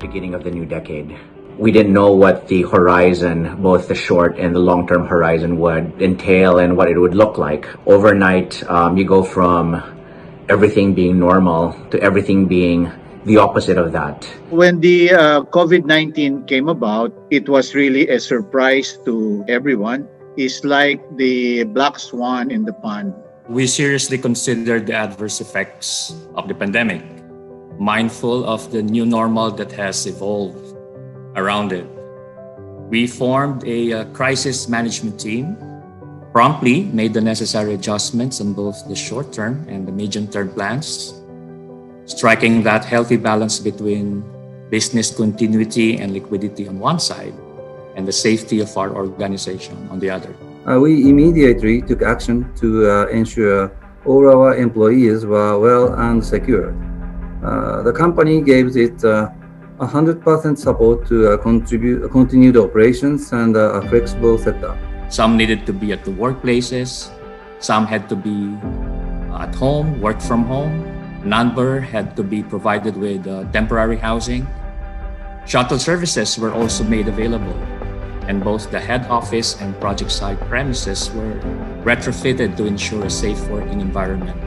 beginning of the new decade. We didn't know what the horizon, both the short and the long-term horizon, would entail and what it would look like. Overnight, you go from everything being normal to everything being the opposite of that. When the COVID-19 came about, it was really a surprise to everyone. It's like the black swan in the pond. We seriously considered the adverse effects of the pandemic, mindful of the new normal that has evolved around it. We formed a crisis management team, promptly made the necessary adjustments on both the short-term and the medium-term plans, striking that healthy balance between business continuity and liquidity on one side and the safety of our organization on the other. We immediately took action to ensure all our employees were well and secure. The company gave it 100% support to continued operations and a flexible setup. Some needed to be at the workplaces, some had to be at home, work from home. A number had to be provided with temporary housing. Shuttle services were also made available, and both the head office and project site premises were retrofitted to ensure a safe working environment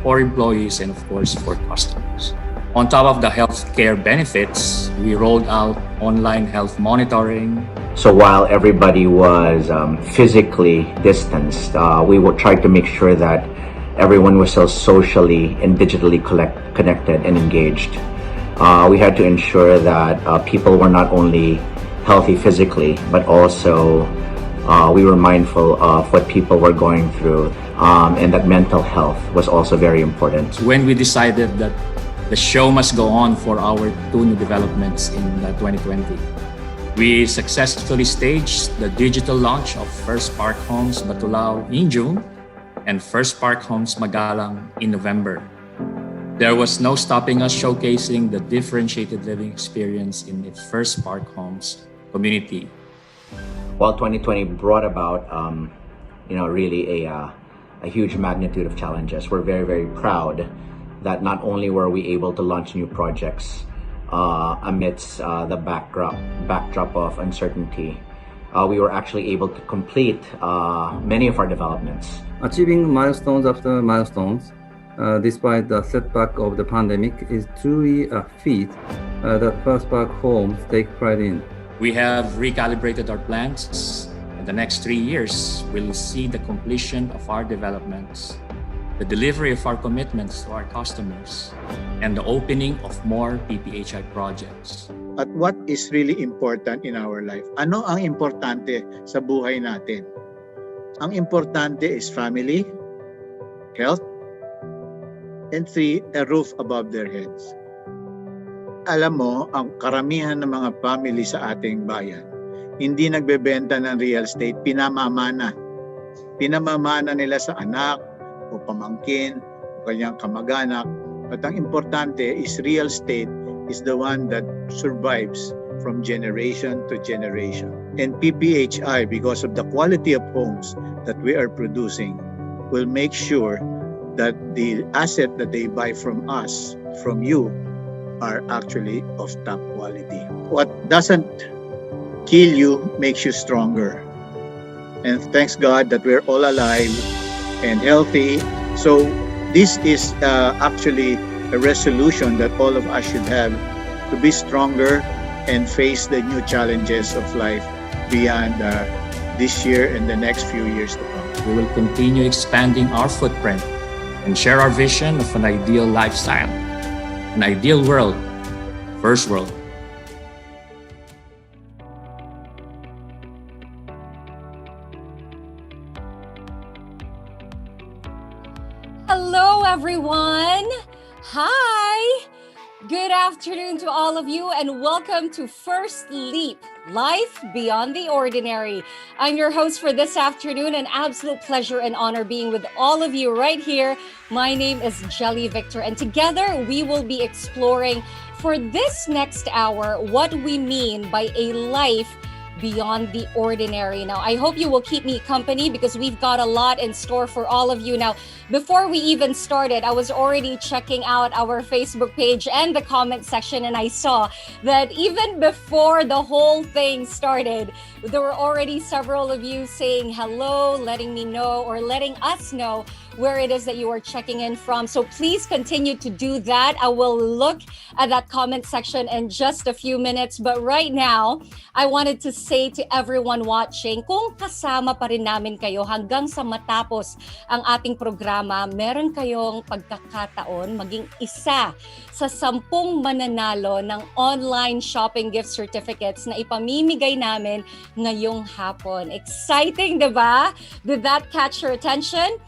for employees and, of course, for customers. On top of the healthcare benefits, we rolled out online health monitoring. So while everybody was physically distanced, we would try to make sure that everyone was still socially and digitally connected and engaged. We had to ensure that people were not only healthy physically, but also we were mindful of what people were going through and that mental health was also very important. When we decided that the show must go on for our two new developments in 2020, we successfully staged the digital launch of First Park Homes Batulao in June and First Park Homes Magalang in November. There was no stopping us showcasing the differentiated living experience in the First Park Homes community. While 2020 brought about, really a huge magnitude of challenges, we're very, very proud that not only were we able to launch new projects amidst the backdrop of uncertainty, we were actually able to complete many of our developments. Achieving milestones after milestones, despite the setback of the pandemic, is truly a feat that First Park Homes take pride in. We have recalibrated our plans. In the next 3 years, we'll see the completion of our developments, the delivery of our commitments to our customers, and the opening of more PPHI projects. At what is really important in our life? Ano ang importante sa buhay natin? Ang importante is family, health, and 3, a roof above their heads. Alam mo, ang karamihan ng mga family sa ating bayan, hindi nagbebenta ng real estate, pinamamana. Pinamamana nila sa anak o pamangkin o kanyang kamag-anak. At ang importante is real estate is the one that survives from generation to generation. And PPHI, because of the quality of homes that we are producing, will make sure that the asset that they buy from us, from you, are actually of top quality. What doesn't kill you makes you stronger. And thanks God that we're all alive and healthy. So this is actually a resolution that all of us should have, to be stronger and face the new challenges of life beyond this year and the next few years to come. We will continue expanding our footprint and share our vision of an ideal lifestyle, an ideal world, first world. Hello, everyone. Hi. Good afternoon to all of you, and welcome to First Leap, Life Beyond the Ordinary. I'm your host for this afternoon. An absolute pleasure and honor being with all of you right here. My name is Jelly Victor, and together we will be exploring for this next hour what we mean by a life beyond the ordinary. Now, I hope you will keep me company because we've got a lot in store for all of you. Now, before we even started, I was already checking out our Facebook page and the comment section, and I saw that even before the whole thing started, there were already several of you saying hello, letting me know or letting us know where it is that you are checking in from. So please continue to do that. I will look at that comment section in just a few minutes. But right now, I wanted to say to everyone watching, kung kasama pa rin namin kayo hanggang sa matapos ang ating programa, meron kayong pagkakataon maging isa sa 10 mananalo ng online shopping gift certificates na ipamimigay namin ngayong hapon. Exciting, diba? Did that catch your attention?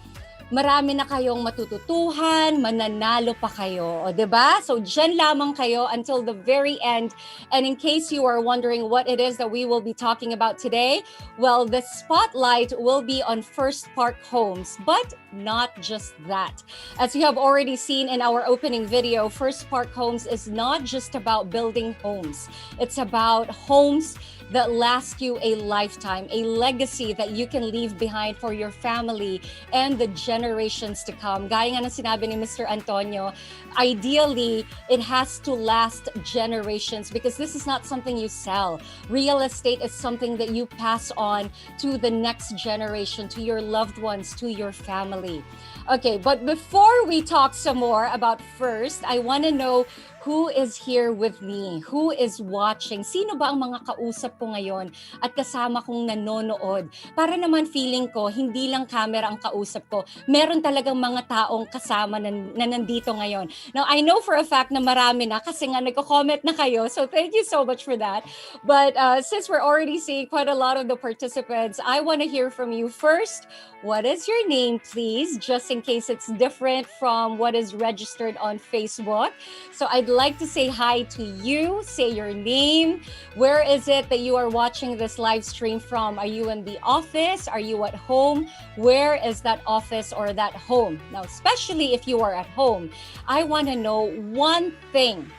Marami na kayong matututuhan, mananalo pa kayo, o diba? So dyan lamang kayo until the very end. And in case you are wondering what it is that we will be talking about today, well, the spotlight will be on First Park Homes, but not just that. As you have already seen in our opening video, First Park Homes is not just about building homes. It's about homes that last you a lifetime, a legacy that you can leave behind for your family and the generations to come. Gaya nga ng sinabi ni Mr. Antonio, ideally, it has to last generations because this is not something you sell. Real estate is something that you pass on to the next generation, to your loved ones, to your family. Okay, but before we talk some more about First, I want to know who is here with me? Who is watching? Sino ba ang mga kausap ko ngayon at kasama kong nanonood? Para naman feeling ko, hindi lang camera ang kausap ko. Meron talagang mga taong kasama na nandito ngayon. Now, I know for a fact na marami na kasi nga nagko-comment na kayo. So thank you so much for that. But since we're already seeing quite a lot of the participants, I want to hear from you first. What is your name, please? Just in case it's different from what is registered on Facebook. So I'd like to say hi to you. Say your name. Where is it that you are watching this live stream from? Are you in the office? Are you at home? Where is that office or that home? Now, especially if you are at home, I want to know one thing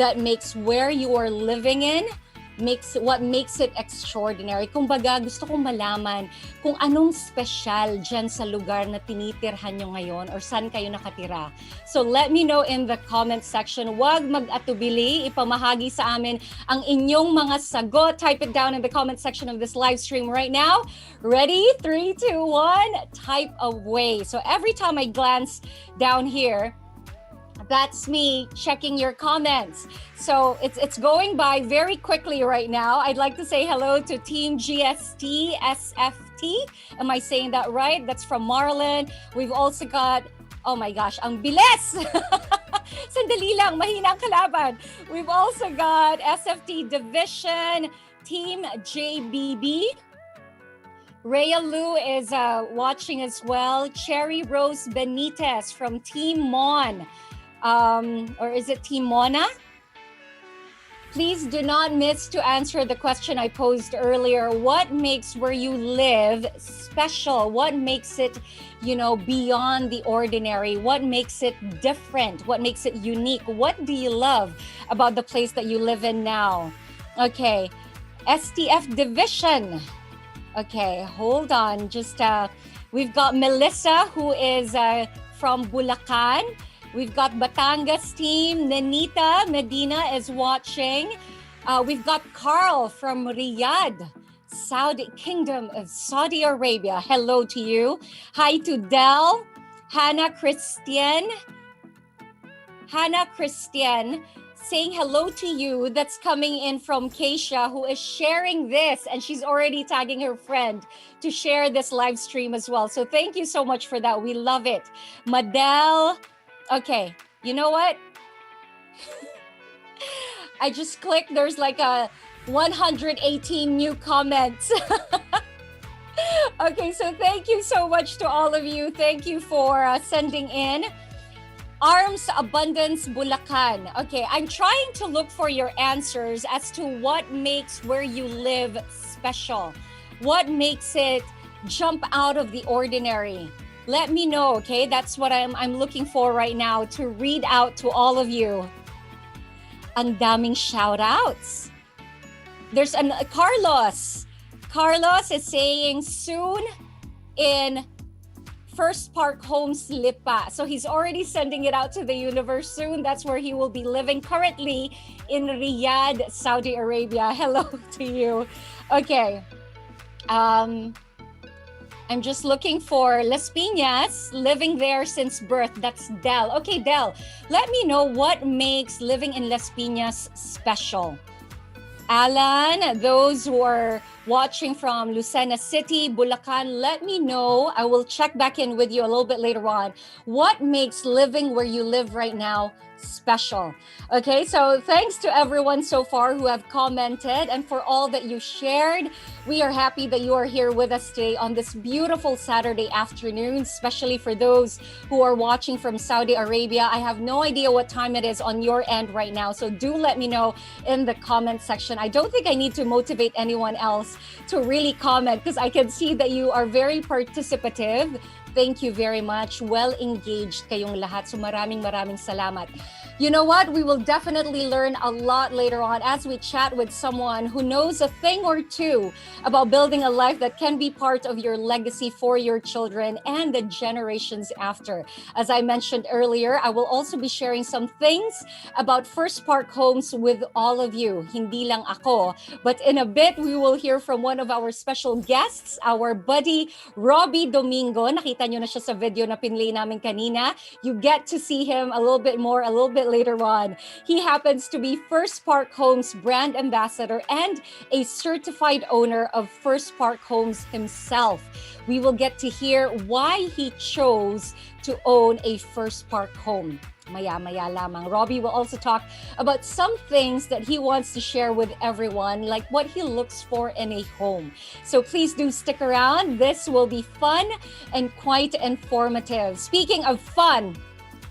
that makes where you are living in what makes it extraordinary. Kumbaga, gusto kong malaman kung anong special dyan sa lugar na tinitirhan nyo ngayon or saan kayo nakatira. So let me know in the comment section. Huwag mag-atubili, ipamahagi sa amin ang inyong mga sagot. Type it down in the comment section of this live stream right now. Ready? 3, 2, 1, type away. So every time I glance down here, that's me checking your comments. So it's going by very quickly right now. I'd like to say hello to Team GST SFT. Am I saying that right? That's from Marlon. We've also got, oh my gosh, ang bilis! Sandali lang, mahina ang kalaban. We've also got SFT Division, Team JBB. Rhea Lu is watching as well. Cherry Rose Benitez from Team Mon. Or is it Team Mona? Please do not miss to answer the question I posed earlier. What makes where you live special? What makes it, beyond the ordinary? What makes it different? What makes it unique? What do you love about the place that you live in now? Okay, STF Division. Okay, hold on. We've got Melissa, who is from Bulacan. We've got Batangas team. Nenita Medina is watching. We've got Carl from Riyadh, Saudi Kingdom of Saudi Arabia. Hello to you. Hi to Del, Hannah Christian, saying hello to you. That's coming in from Keisha, who is sharing this, and she's already tagging her friend to share this live stream as well. So thank you so much for that. We love it. Madel. Okay, you know what? I just clicked. There's like a 118 new comments. Okay, so thank you so much to all of you. Thank you for sending in. Arms Abundance Bulacan. Okay, I'm trying to look for your answers as to what makes where you live special. What makes it jump out of the ordinary? Let me know, okay? That's what I'm looking for right now to read out to all of you. Ang daming shout-outs. There's Carlos. Carlos is saying soon in First Park Homes Lipa. So he's already sending it out to the universe soon. That's where he will be living currently in Riyadh, Saudi Arabia. Hello to you. Okay. I'm just looking for Las Piñas, living there since birth. That's Del. Okay, Del, let me know what makes living in Las Piñas special. Alan, those who are watching from Lucena City, Bulacan, let me know. I will check back in with you a little bit later on. What makes living where you live right now special? Okay, so thanks to everyone so far who have commented and for all that you shared. We are happy that you are here with us today on this beautiful Saturday afternoon, especially for those who are watching from Saudi Arabia. I have no idea what time it is on your end right now, so do let me know in the comment section. I don't think I need to motivate anyone else to really comment because I can see that you are very participative. Thank you very much. Well engaged kayong lahat. So maraming salamat. You know what? We will definitely learn a lot later on as we chat with someone who knows a thing or two about building a life that can be part of your legacy for your children and the generations after. As I mentioned earlier, I will also be sharing some things about First Park Homes with all of you. Hindi lang ako. But in a bit, we will hear from one of our special guests, our buddy, Robbie Domingo. Nakita nyo na siya sa video na pinlay namin kanina. You get to see him a little bit more, a little bit later on. He happens to be First Park Homes brand ambassador and a certified owner of First Park Homes himself. We will get to hear why he chose to own a First Park home. Maya-maya lamang. Robbie will also talk about some things that he wants to share with everyone, like what he looks for in a home. So please do stick around. This will be fun and quite informative. Speaking of fun,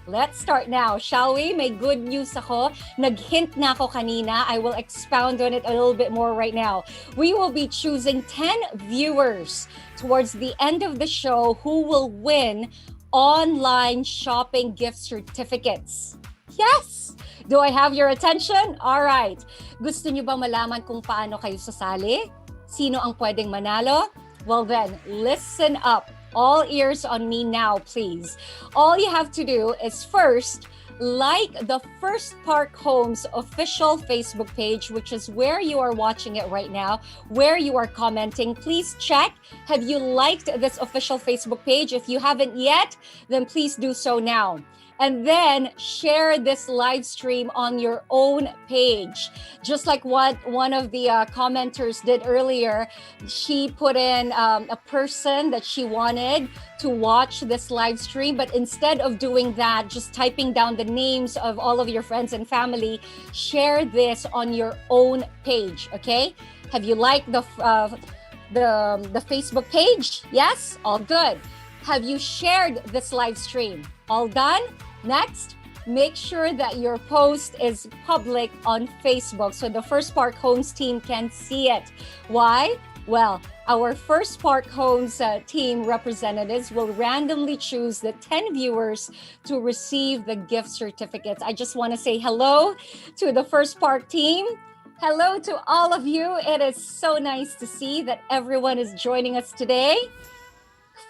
let's start now, shall we? May good news ako. Nag-hint na ako kanina. I will expound on it a little bit more right now. We will be choosing 10 viewers towards the end of the show who will win online shopping gift certificates. Yes! Do I have your attention? All right. Gusto niyo bang malaman kung paano kayo sasali? Sino ang pwedeng manalo? Well then, listen up. All ears on me now, please. All you have to do is first, like the First Park Homes official Facebook page, which is where you are watching it right now, where you are commenting. Please check, have you liked this official Facebook page? If you haven't yet, then please do so now. And then share this live stream on your own page. Just like what one of the commenters did earlier, she put in a person that she wanted to watch this live stream. But instead of doing that, just typing down the names of all of your friends and family, share this on your own page, okay? Have you liked the Facebook page? Yes? All good. Have you shared this live stream? All done? Next, make sure that your post is public on Facebook so the First Park Homes team can see it. Why? Well, our First Park Homes team representatives will randomly choose the 10 viewers to receive the gift certificates. I just want to say hello to the First Park team. Hello to all of you. It is so nice to see that everyone is joining us today.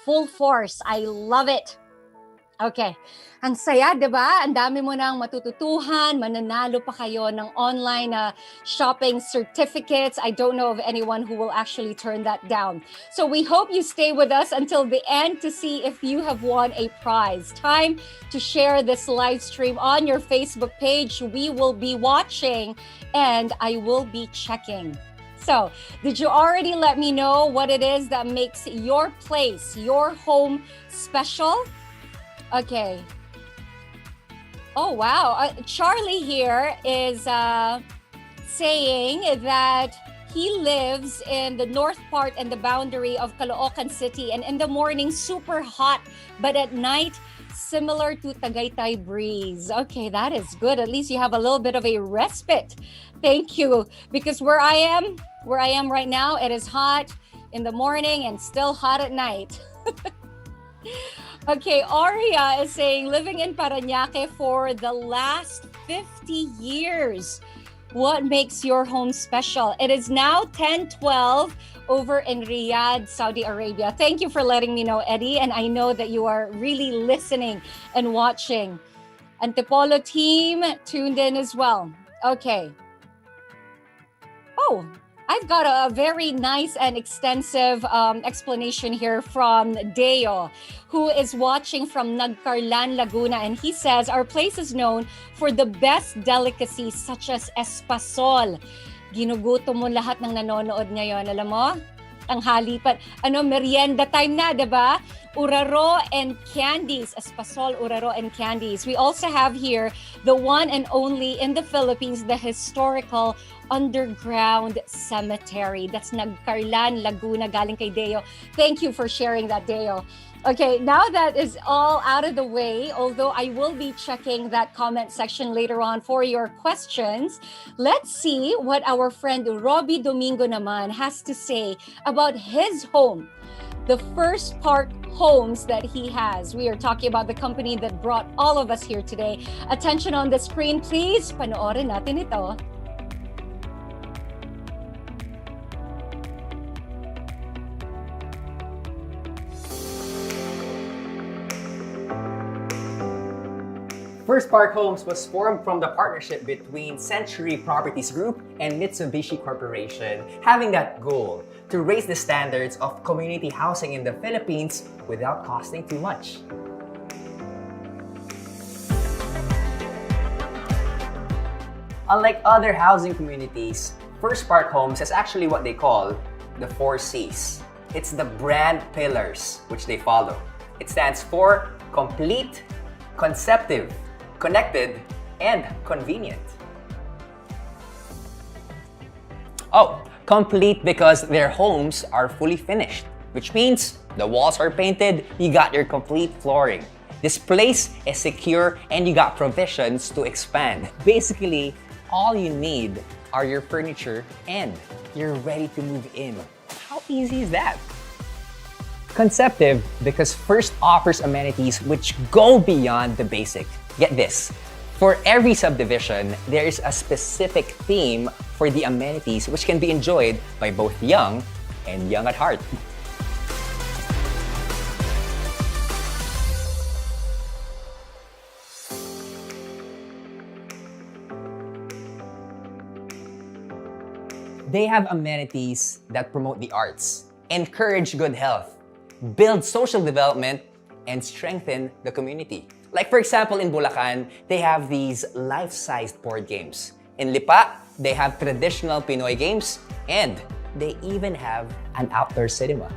Full force. I love it. Okay. Ang saya, di ba? Ang dami mo nang matututuhan, mananalo pa kayo ng online shopping certificates. I don't know of anyone who will actually turn that down. So we hope you stay with us until the end to see if you have won a prize. Time to share this live stream on your Facebook page. We will be watching and I will be checking. So, did you already let me know what it is that makes your place, your home special? Okay. Oh, wow. Charlie here is saying that he lives in the north part and the boundary of Caloocan City, and in the morning, super hot, but at night, similar to Tagaytay breeze. Okay, that is good. At least you have a little bit of a respite. Thank you. Because where I am right now, it is hot in the morning and still hot at night. Okay, Aria is saying, living in Parañaque for the last 50 years. What makes your home special? It is now 10:12 over in Riyadh, Saudi Arabia. Thank you for letting me know, Eddie. And I know that you are really listening and watching. Antipolo team tuned in as well. Okay. Oh, I've got a very nice and extensive explanation here from Deo, who is watching from Nagcarlan, Laguna. And he says, our place is known for the best delicacies such as espasol. Ginugutom mo lahat ng nanonood ngayon. Alam mo? Ang halipat. Merienda time na, diba? Uraro and candies. Espasol, uraro and candies. We also have here the one and only in the Philippines, the historical underground cemetery. That's Nagcarlan, Laguna, galing kay Deo. Thank you for sharing that, Deo. Okay, now that is all out of the way, although I will be checking that comment section later on for your questions, let's see what our friend Robbie Domingo naman has to say about his home. the First Park Homes that he has. We are talking about the company that brought all of us here today. Attention on the screen, please. Panoorin natin ito. First Park Homes was formed from the partnership between Century Properties Group and Mitsubishi Corporation, having that goal to raise the standards of community housing in the Philippines without costing too much. Unlike other housing communities, First Park Homes is actually what they call the 4 C's. It's the brand pillars which they follow. It stands for complete, conceptive, connected, and convenient. Oh, complete because their homes are fully finished, which means the walls are painted, you got your complete flooring. This place is secure and you got provisions to expand. Basically, all you need are your furniture and you're ready to move in. How easy is that? Conceptive because First offers amenities which go beyond the basic. Get this, for every subdivision, there is a specific theme for the amenities which can be enjoyed by both young and young at heart. They have amenities that promote the arts, encourage good health, build social development, and strengthen the community. Like for example, in Bulacan, they have these life-sized board games. In Lipa, they have traditional Pinoy games, and they even have an outdoor cinema.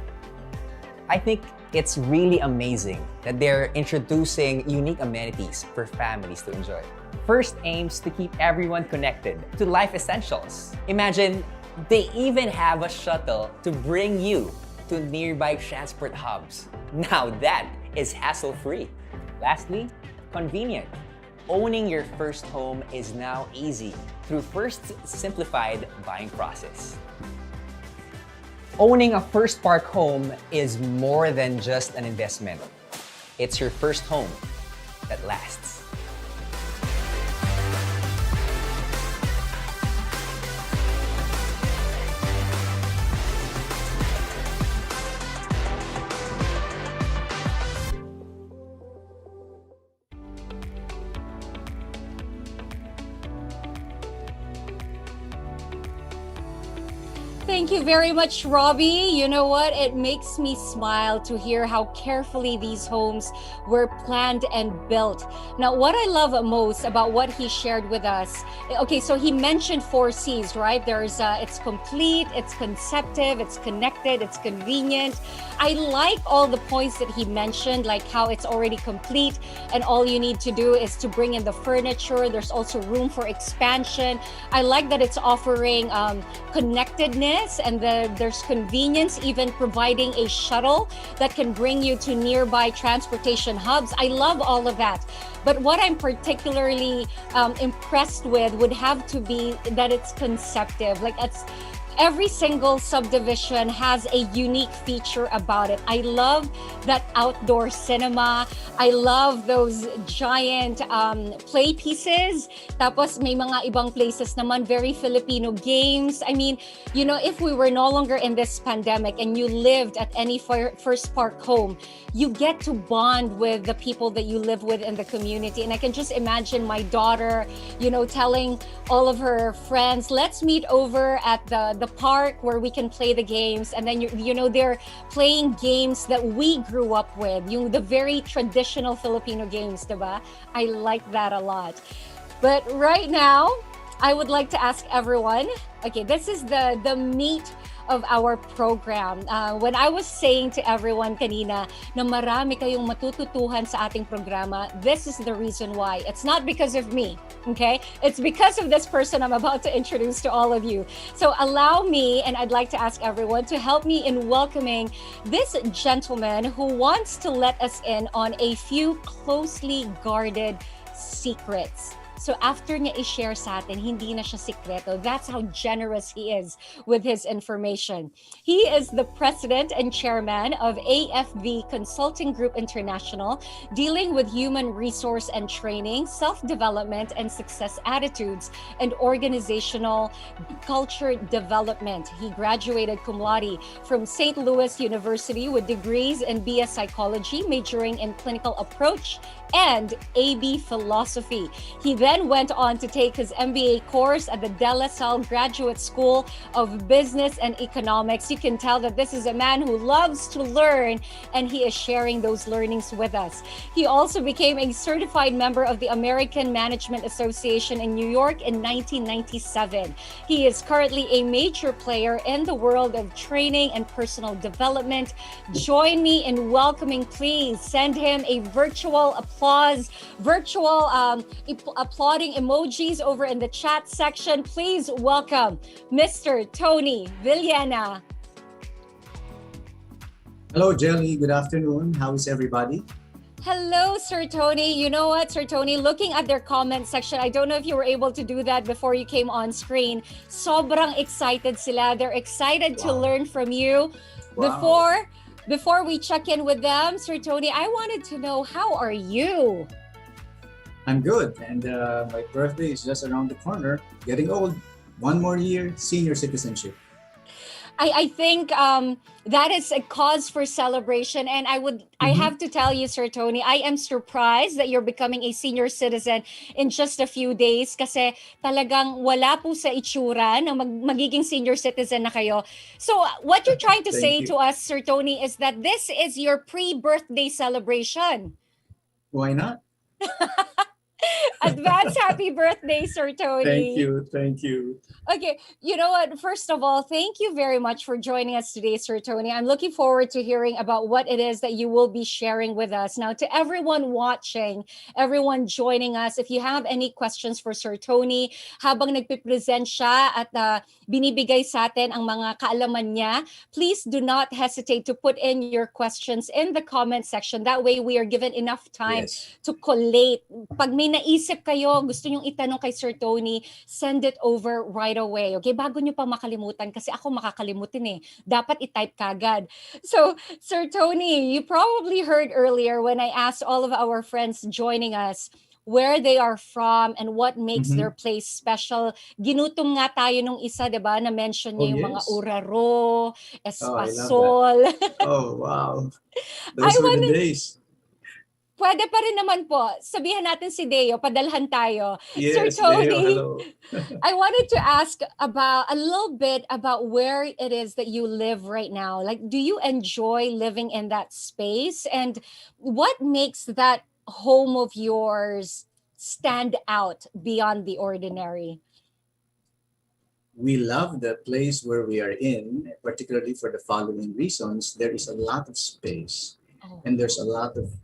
I think it's really amazing that they're introducing unique amenities for families to enjoy. First aims to keep everyone connected to life essentials. Imagine, they even have a shuttle to bring you to nearby transport hubs. Now that is hassle-free. Lastly, convenient. Owning your first home is now easy through First's simplified buying process. Owning a First Park home is more than just an investment. It's your first home that lasts. Thank you very much, Robbie. You know what? It makes me smile to hear how carefully these homes were planned and built. Now, what I love most about what he shared with us, okay, so he mentioned 4 C's, right? It's complete, it's conceptive, it's connected, it's convenient. I like all the points that he mentioned, like how it's already complete and all you need to do is to bring in the furniture. There's also room for expansion. I like that it's offering connectedness and there's convenience, even providing a shuttle that can bring you to nearby transportation hubs. I love all of that. But what I'm particularly impressed with would have to be that it's conceptive. Like every single subdivision has a unique feature about it. I love that outdoor cinema. I love those giant play pieces. Tapos may mga ibang places naman, very Filipino games. I mean, you know, if we were no longer in this pandemic and you lived at any First Park home, you get to bond with the people that you live with in the community. And I can just imagine my daughter, you know, telling all of her friends, let's meet over at the park where we can play the games. And then, you know, they're playing games that we grew up with, the very traditional Filipino games, diba? I like that a lot. But right now, I would like to ask everyone, okay, this is the meat of our program. When I was saying to everyone kanina na marami kayong matututuhan sa ating programa, this is the reason why. It's not because of me, okay? It's because of this person I'm about to introduce to all of you. So allow me, and I'd like to ask everyone to help me in welcoming this gentleman who wants to let us in on a few closely guarded secrets. So after niya i-share sa atin, hindi na siya sikreto. That's how generous he is with his information. He is the president and chairman of AFV Consulting Group International, dealing with human resource and training, self-development and success attitudes, and organizational culture development. He graduated cum laude from St. Louis University with degrees in BS Psychology, majoring in clinical approach and AB Philosophy. He then went on to take his MBA course at the De La Salle Graduate School of Business and Economics. You can tell that this is a man who loves to learn, and he is sharing those learnings with us. He also became a certified member of the American Management Association in New York in 1997. He is currently a major player in the world of training and personal development. Join me in welcoming, please send him a virtual applauding emojis over in the chat section. Please welcome Mr. Tony Villena. Hello, Jelly. Good afternoon. How's everybody? Hello, Sir Tony. You know what, Sir Tony? Looking at their comment section, I don't know if you were able to do that before you came on screen. Sobrang excited sila. They're excited to learn from you. Wow. Before we check in with them, Sir Tony, I wanted to know, how are you? I'm good. And my birthday is just around the corner. Getting old. One more year, senior citizenship. I think that is a cause for celebration. And I have to tell you, Sir Tony, I am surprised that you're becoming a senior citizen in just a few days, kasi talagang wala po sa itsura na magiging senior citizen na kayo. So what you're trying to say to us, Sir Tony, is that this is your pre-birthday celebration. Why not? Advance happy birthday, Sir Tony. Thank you. Thank you. Okay, you know what? First of all, thank you very much for joining us today, Sir Tony. I'm looking forward to hearing about what it is that you will be sharing with us. Now, to everyone watching, everyone joining us, if you have any questions for Sir Tony, habang nagpipresent siya at binibigay sa atin ang mga kaalaman niya, please do not hesitate to put in your questions in the comment section. That way, we are given enough time to collate. Pag may naisip kayo, gusto nyong itanong kay Sir Tony, send it over right away. Okay, bago nyo pa makalimutan, kasi ako makakalimutin eh. Dapat i-type kagad. So, Sir Tony, you probably heard earlier when I asked all of our friends joining us where they are from and what makes their place special. Ginutom nga tayo nung isa, di ba? Na-mention niya yung mga uraro, espasol. Oh, wow. Those were the days. Pwede pa rin naman po. Sabihan natin si Deo, padalhan tayo. Yes, Sir Tony, Deo, hello. I wanted to ask about a little bit about where it is that you live right now. Like, do you enjoy living in that space? And what makes that home of yours stand out beyond the ordinary? We love the place where we are in, particularly for the following reasons. There is a lot of space, and there's a lot of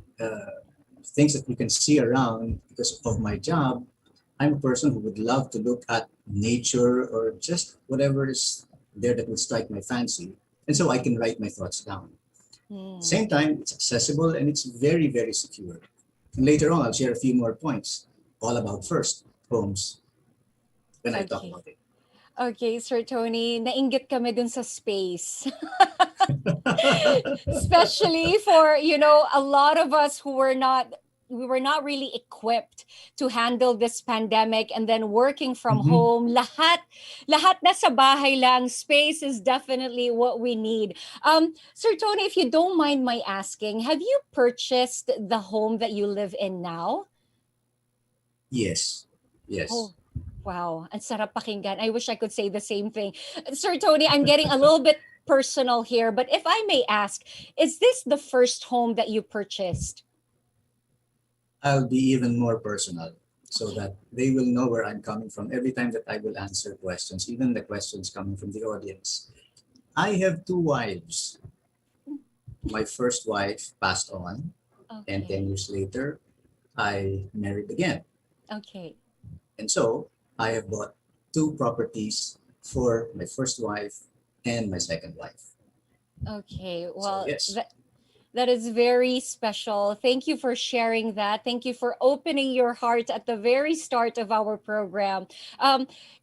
things that you can see around. Because of my job, I'm a person who would love to look at nature or just whatever is there that would strike my fancy. And so I can write my thoughts down. Same time, it's accessible and it's very, very secure. And later on, I'll share a few more points all about PHirst homes when I talk about it. Okay, Sir Tony, nainggit kami dun sa space. Especially for, a lot of us who were not really equipped to handle this pandemic, and then working from home. Lahat na sa bahay lang. Space is definitely what we need. Sir Tony, if you don't mind my asking, have you purchased the home that you live in now? Yes. Oh. Wow, ang sarap pakinggan. I wish I could say the same thing. Sir Tony, I'm getting a little bit personal here, but if I may ask, is this the first home that you purchased? I'll be even more personal so that they will know where I'm coming from every time that I will answer questions, even the questions coming from the audience. I have 2 wives. My first wife passed on, and 10 years later, I married again. Okay. And so I have bought 2 properties for my first wife and my second wife. Okay, well, so, yes. That is very special. Thank you for sharing that. Thank you for opening your heart at the very start of our program.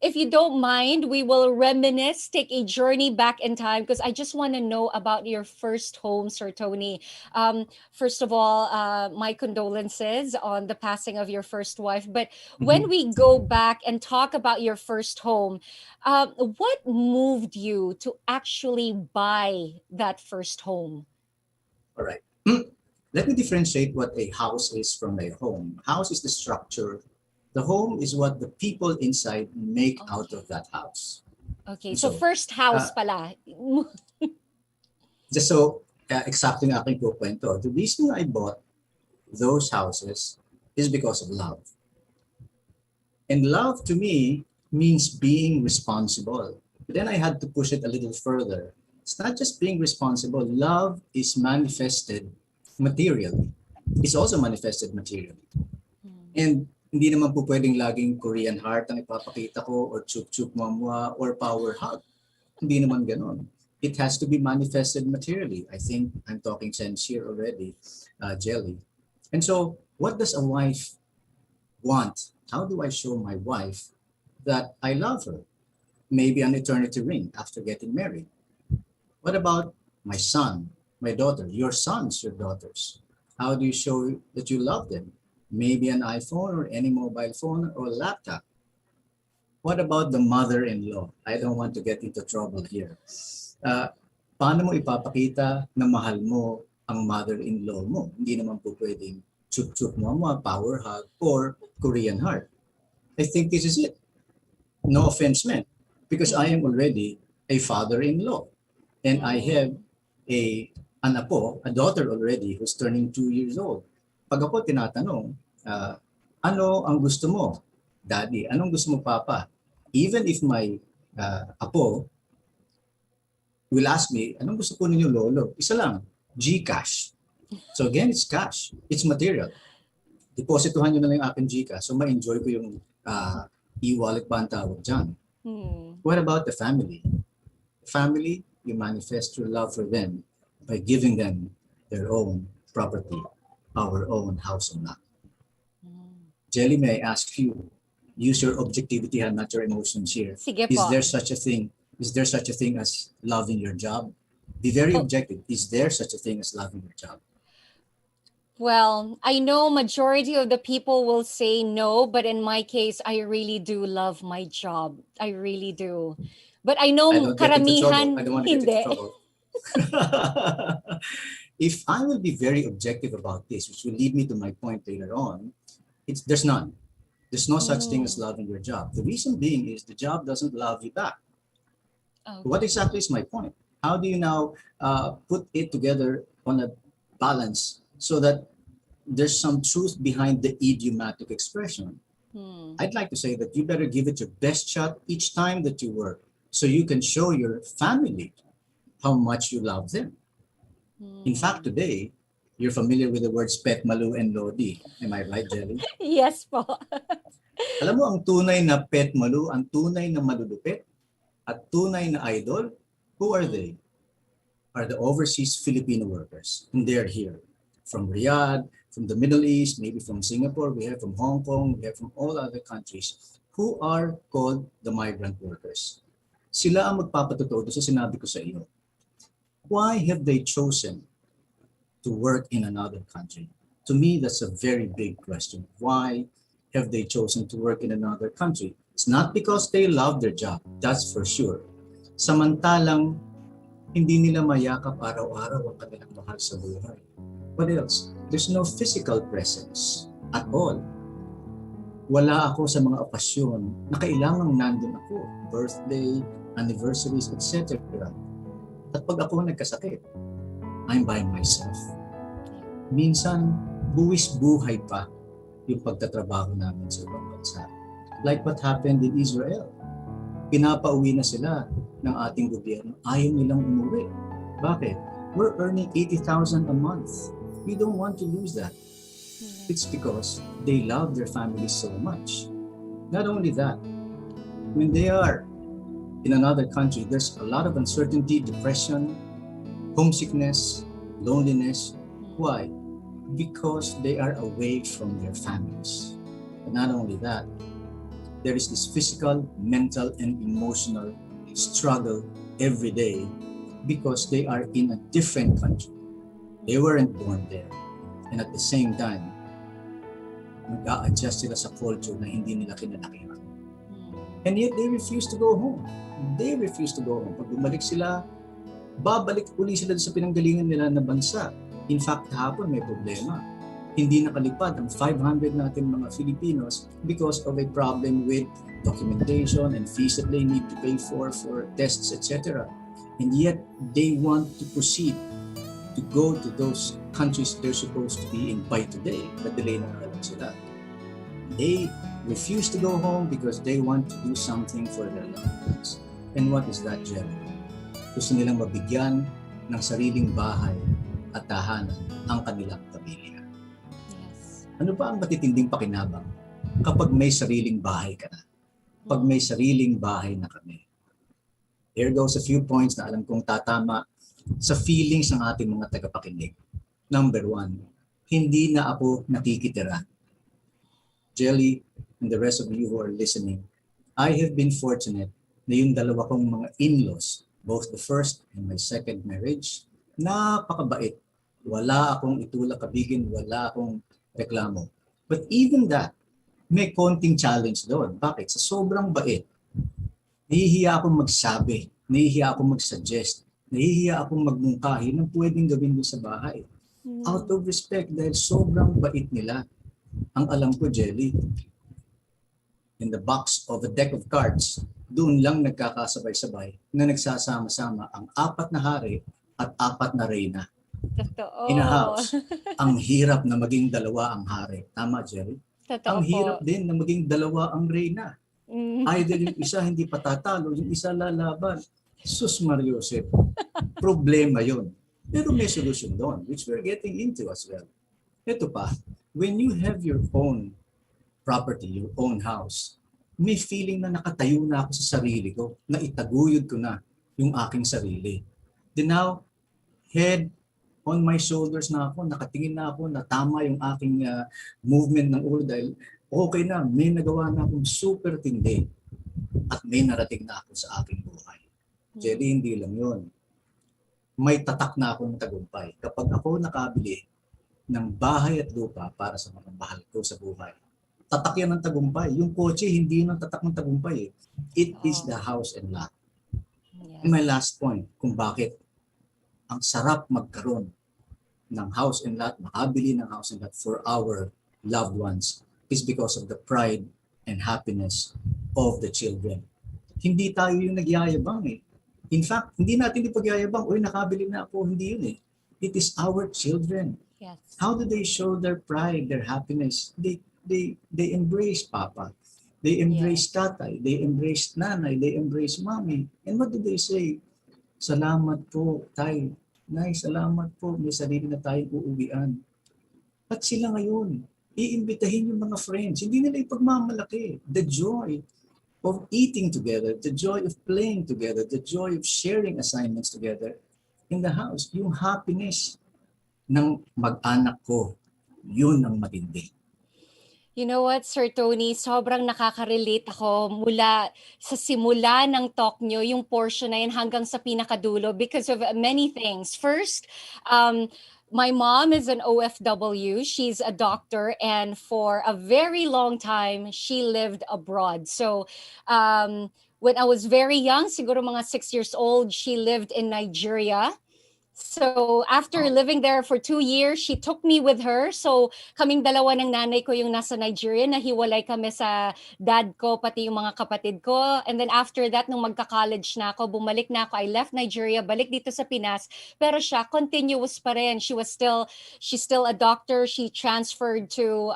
If you don't mind, we will reminisce, take a journey back in time, because I just want to know about your first home, Sir Tony. First of all, my condolences on the passing of your first wife. But when Mhm. we go back and talk about your first home, what moved you to actually buy that first home? All right. Let me differentiate what a house is from a home. House is the structure. The home is what the people inside make out Okay. of that house. Okay, And so so, first house uh, pala. just so exact yung aking kukwento, the reason I bought those houses is because of love. And love to me means being responsible. But then I had to push it a little further. It's not just being responsible. Love is manifested materially. It's also manifested materially. And hindi naman po pwedeng laging Korean heart ang ipapakita ko or chup-chup mamwa or power hug. Hindi naman ganon. It has to be manifested materially. I think I'm talking sense here already, Jelly. And so, what does a wife want? How do I show my wife that I love her? Maybe an eternity ring after getting married. What about my son, my daughter, your sons, your daughters? How do you show that you love them? Maybe an iPhone or any mobile phone or laptop. What about the mother-in-law? I don't want to get into trouble here. Uh, Paano mo ipapakita na mahal mo ang mother-in-law mo? Hindi naman po pwedeng chup-chup mo, power hug, or Korean heart. I think this is it. No offense meant. Because I am already a father-in-law. And I have an apo, a daughter already who's turning 2 years old. Pag ako tinatanong, ano ang gusto mo? Daddy, anong gusto mo, Papa? Even if my apo will ask me, anong gusto po ninyo, Lolo? Isa lang, GCash. So again, it's cash. It's material. Depositohan nyo na lang yung aking GCash. So ma-enjoy ko yung e-wallet ba ang tawag dyan. What about the family? Family, you manifest your love for them by giving them their own property, our own house and lot. Jelly, may I ask you, use your objectivity and not your emotions here. Sige Is po. there such a thing? Is there such a thing as loving your job? Be very objective. Is there such a thing as loving your job? Well, I know majority of the people will say no, but in my case, I really do love my job. I really do. But I I know don't get into trouble. I karamihan don't want to get into hindi. trouble. If I will be very objective about this, which will lead me to my point later on, there's none. There's no such thing as loving your job. The reason being is the job doesn't love you back. What exactly is my point? How do you now put it together on a balance so that there's some truth behind the idiomatic expression? I'd like to say that you better give it your best shot each time that you work so you can show your family how much you love them. In fact, today, you're familiar with the words pet, malu, and lodi. Am I right, Jelly? Yes po. Alam mo, ang tunay na pet, malu, ang tunay na malulupit, at tunay na idol, who are they? Are the overseas Filipino workers. And they're here. From Riyadh, from the Middle East, maybe from Singapore, we have from Hong Kong, we have from all other countries who are called the migrant workers. Sila ang magpapatotoo sa sinabi ko sa iyo. Why have they chosen to work in another country? To me, that's a very big question. Why have they chosen to work in another country? It's not because they love their job, that's for sure. Samantalang, hindi nila mayakap araw-araw ang kanilang mahal sa buhay. What else? There's no physical presence at all. Wala ako sa mga okasyon na kailangang nandun ako. Birthday, anniversaries, etc. At pag ako nagkasakit, I'm by myself. Minsan, buwis buhay pa yung pagtatrabaho namin sa ibang bansa. Like what happened in Israel. Pinapauwi na sila ng ating gobyerno. Ayaw nilang umuwi. Bakit? We're earning 80,000 a month. We don't want to lose that. It's because they love their families so much. Not only that, when they are in another country, there's a lot of uncertainty, depression, homesickness, loneliness. Why? Because they are away from their families. But not only that, there is this physical, mental, and emotional struggle every day because they are in a different country. They weren't born there. And at the same time, mag-a-adjust sila sa culture na hindi nila kinalakihan. And yet they refuse to go home. They refuse to go home. Pag bumalik sila, babalik uli sila sa pinanggalingan nila na bansa. In fact, kahapon may problema. Hindi nakalipad ang 500 natin mga Filipinos because of a problem with documentation and fees that they need to pay for tests, etc. And yet, they want to proceed to go to those countries they're supposed to be in by today, but delay na lang sila. They refuse to go home because they want to do something for their loved ones. And what is that, Jen? Gusto nilang mabigyan ng sariling bahay at tahanan ang kanilang pamilya. Yes. Ano ba ang matitinding pakinabang kapag may sariling bahay ka na? Pag may sariling bahay na kami. Here goes a few points na alam kong tatama sa feelings ng ating mga tagapakinig. Number 1, hindi na ako nakikitira. Jelly and the rest of you who are listening, I have been fortunate na yung dalawa kong mga in-laws, both the first and my second marriage, napakabait. Wala akong itulak-kabigin, wala akong reklamo. But even that, may konting challenge doon. Bakit? Sa sobrang bait, nahihiya akong magsabi, nahihiya akong mag-suggest, nahihiya akong magmungkahi ng pwedeng gawin doon sa bahay. Out of respect dahil sobrang bait nila. Ang alam ko, Jelly, in the box of a deck of cards, doon lang nagkakasabay-sabay na nagsasama-sama ang 4 na hari at 4 na reyna. Totoo. In a house, ang hirap na maging 2 ang hari. Tama, Jelly? Totoo Ang hirap po. din na maging 2 ang reyna. Either yung isa hindi patatalo, yung isa lalaban. Sus Mariosep, problema yon. Pero may solution doon, which we're getting into as well. Ito pa, when you have your own property, your own house, may feeling na nakatayo na ako sa sarili ko, na itaguyod ko na yung aking sarili. Then now, head on my shoulders na ako, nakatingin na ako, na tama yung aking movement ng ulo dahil okay na, may nagawa na akong super tindi at may narating na ako sa aking buhay. Jelly, hindi lang yun. May tatak na akong tagumpay. Kapag ako nakabili ng bahay at lupa para sa mga mahal ko sa buhay, tatak yan ng tagumpay. Yung kotse, hindi yun ang tatak ng tagumpay. It is the house and lot. Yes. And my last point, kung bakit ang sarap magkaroon ng house and lot, makabili ng house and lot for our loved ones is because of the pride and happiness of the children. Hindi tayo yung nagyayabang eh. In fact, hindi natin ipagyayabang, uy, nakabili na ako, hindi yun eh. It is our children. Yes. How do they show their pride, their happiness? They embrace Papa. They embrace Tatay. They embrace Nanay. They embrace Mommy. And what do they say? Salamat po, Tay. Nay, salamat po. May sarili na tayong uuwian. At sila ngayon, iimbitahin yung mga friends. Hindi nila ipagmamalaki. The joy of eating together, the joy of playing together, the joy of sharing assignments together in the house. Yung happiness ng mag-anak ko, yun ang matindi. You know what, Sir Tony, sobrang nakaka-relate ako mula sa simula ng talk nyo, yung portion na yun hanggang sa pinakadulo because of many things. First, my mom is an OFW. She's a doctor, and for a very long time, she lived abroad. So, when I was very young, siguro mga 6 years old, she lived in Nigeria. So after living there for 2 years, she took me with her. So kaming dalawa ng nanay ko yung nasa Nigeria, nahiwalay kami sa dad ko, pati yung mga kapatid ko. And then after that, nung magka-college na ako, bumalik na ako. I left Nigeria, balik dito sa Pinas. Pero siya, continuous pa rin. She's still a doctor. She transferred to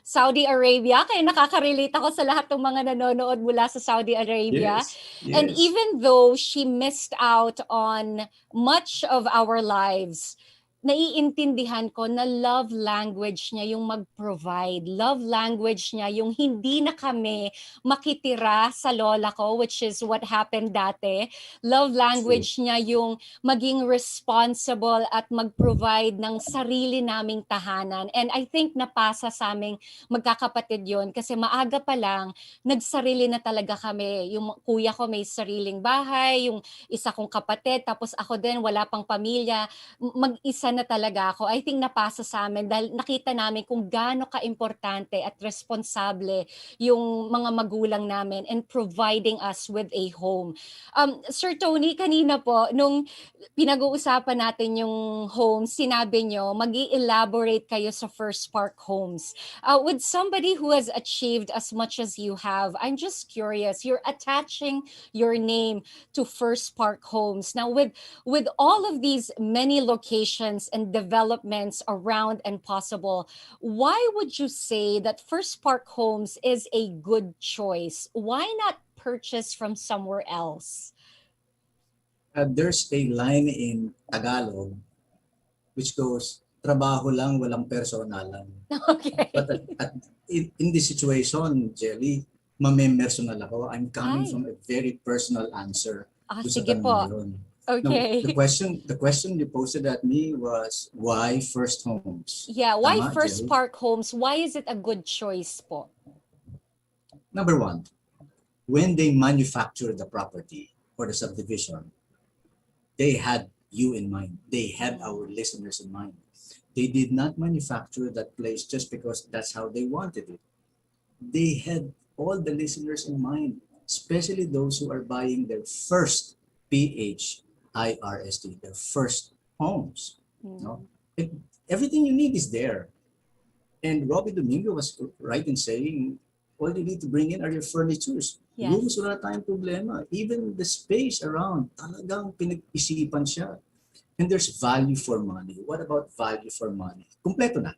Saudi Arabia. Kaya nakaka-relate ako sa lahat ng mga nanonood mula sa Saudi Arabia. Yes. And even though she missed out on much of our lives, naiintindihan ko na love language niya yung mag-provide. Love language niya yung hindi na kami makitira sa lola ko, which is what happened dati. Love language niya yung maging responsible at mag-provide ng sarili naming tahanan. And I think napasa sa aming magkakapatid yon kasi maaga pa lang, nagsarili na talaga kami. Yung kuya ko may sariling bahay, yung isa kong kapatid, tapos ako din, wala pang pamilya. Mag-isa na talaga ako. I think napasa sa amin dahil nakita namin kung gaano ka-importante at responsable yung mga magulang namin in providing us with a home. Sir Tony, kanina po, nung pinag-uusapan natin yung homes, sinabi nyo, mag-i-elaborate kayo sa First Park Homes. With somebody who has achieved as much as you have, I'm just curious, you're attaching your name to First Park Homes. Now, with all of these many locations and developments around and possible, why would you say that First Park Homes is a good choice? Why not purchase from somewhere else? There's a line in Tagalog which goes, trabaho lang, walang personalan. Okay. But in this situation, Jelly, mamemersonal ako. I'm coming from a very personal answer to sa Sige tanong po. na yun. Okay. Now, the question you posted at me was, why First Homes? Yeah, why Tama, First Jelly? Park Homes? Why is it a good choice po? Number one, when they manufactured the property or the subdivision, they had you in mind. They had our listeners in mind. They did not manufacture that place just because that's how they wanted it. They had all the listeners in mind, especially those who are buying their first PHIRST, their first homes. No? Everything you need is there. And Robbie Domingo was right in saying, all you need to bring in are your furnitures. Yes. Rooms, wala tayong problema. Even the space around, talagang pinag-isipan siya. And there's value for money. What about value for money? Kompleto na.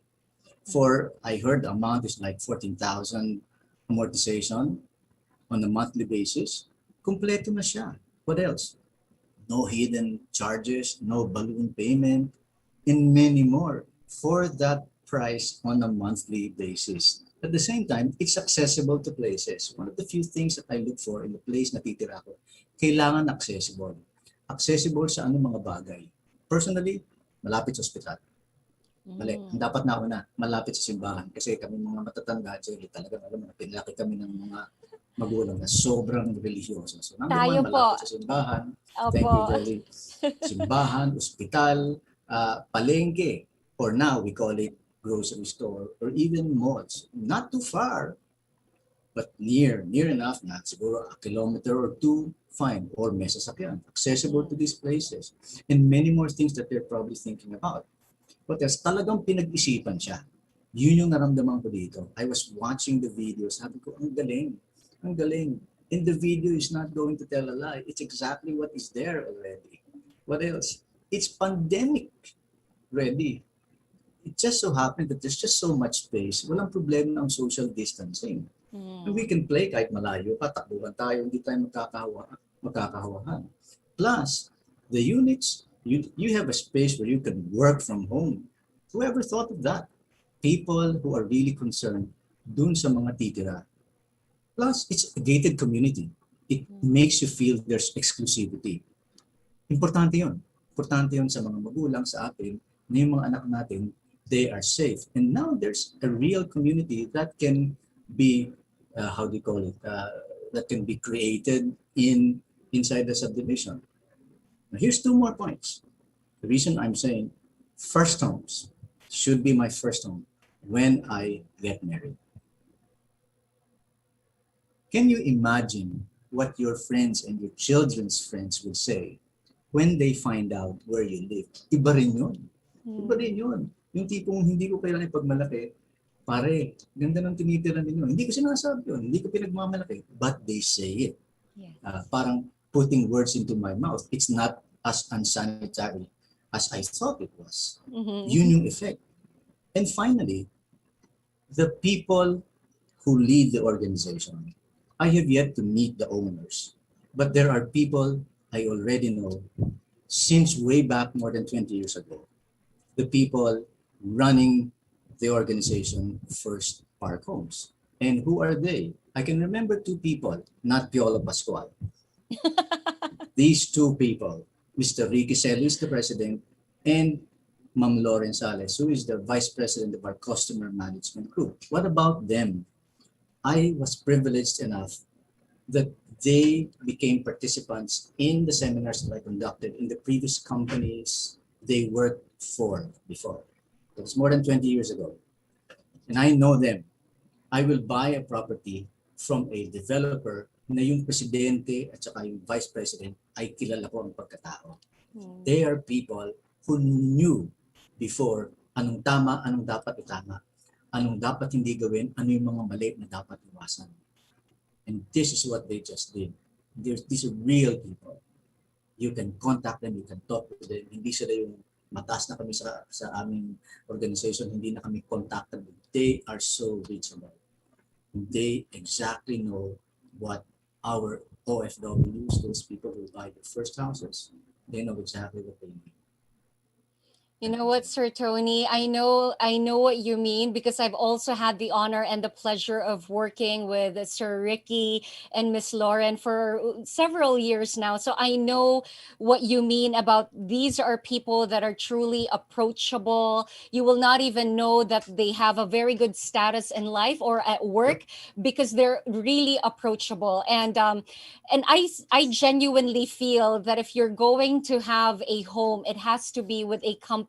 I heard the amount is like 14,000 amortization on a monthly basis. Kompleto na siya. What else? No hidden charges, no balloon payment, and many more for that price on a monthly basis. At the same time, it's accessible to places. One of the few things that I look for in the place na titira ko, kailangan accessible. Accessible sa anong mga bagay. Personally, malapit sa ospital. Mali. Ang dapat nauna, malapit sa simbahan. Kasi kami mga matatanda, Jelly, talagang alam mo, pinlaki kami ng mga magulang na sobrang religyoso. So, number Tayo one, po. malapit sa simbahan. Thank you, Jelly. Simbahan, ospital, palengke, or now we call it grocery store, or even malls. Not too far, but near enough, not siguro a kilometer or two, fine, or may sasakyan, accessible to these places, and many more things that they're probably thinking about. But as talagang pinag-isipan siya, yun yung naramdaman ko dito. I was watching the video, sabi ko, ang galing, ang galing. And the video is not going to tell a lie. It's exactly what is there already. What else? It's pandemic ready. It just so happened that there's just so much space. Walang problema ang social distancing. And we can play kahit malayo pa, takbuhan tayo, hindi tayo magkakahawahan. Plus, the units, you have a space where you can work from home. Whoever thought of that? People who are really concerned dun sa mga titira. Plus, it's a gated community. It makes you feel there's exclusivity. Importante yun. Importante yun sa mga magulang, sa atin, na yung mga anak natin, they are safe. And now there's a real community that can be, that can be created inside the subdivision. Now, here's two more points. The reason I'm saying first homes should be my first home when I get married. Can you imagine what your friends and your children's friends will say when they find out where you live? Iba rin yun. Iba rin yun. Yung tipong hindi ko kailangan ipagmalaki, pare, ganda ng tinitira ninyo. Hindi ko sinasabi yun, hindi ko pinagmamalaki, but they say it. Yeah. Parang putting words into my mouth. It's not as unsanitary as I thought it was. Yun yung effect. And finally, the people who lead the organization. I have yet to meet the owners, but there are people I already know since way back more than 20 years ago. the people running the organization First Park Homes. And who are they? I can remember two people, not Piolo Pascual. These two people, Mr. Ricky Celo is the president, and Ma'am Lauren Sales, who is the vice president of our customer management group. What about them? I was privileged enough that they became participants in the seminars that I conducted in the previous companies they worked for before. It was more than 20 years ago. And I know them. I will buy a property from a developer na yung presidente at saka yung vice president ay kilala ko ang pagkatao. They are people who knew before anong tama, anong dapat itama, anong dapat hindi gawin, ano yung mga mali na dapat iwasan. And this is what they just did. These are real people. You can contact them, you can talk with them. Hindi sila yung mataas na kami sa aming organization, hindi na kami contactable. They are so reachable. They exactly know what our OFWs, those people who buy the first houses, they know exactly what they need. You know what, Sir Tony? I know what you mean, because I've also had the honor and the pleasure of working with Sir Ricky and Miss Lauren for several years now. So I know what you mean about these are people that are truly approachable. You will not even know that they have a very good status in life or at work because they're really approachable. And I genuinely feel that if you're going to have a home, it has to be with a company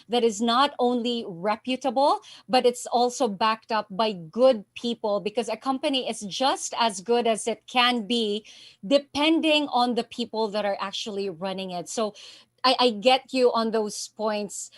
that is not only reputable, but it's also backed up by good people, because a company is just as good as it can be depending on the people that are actually running it. So I get you on those points,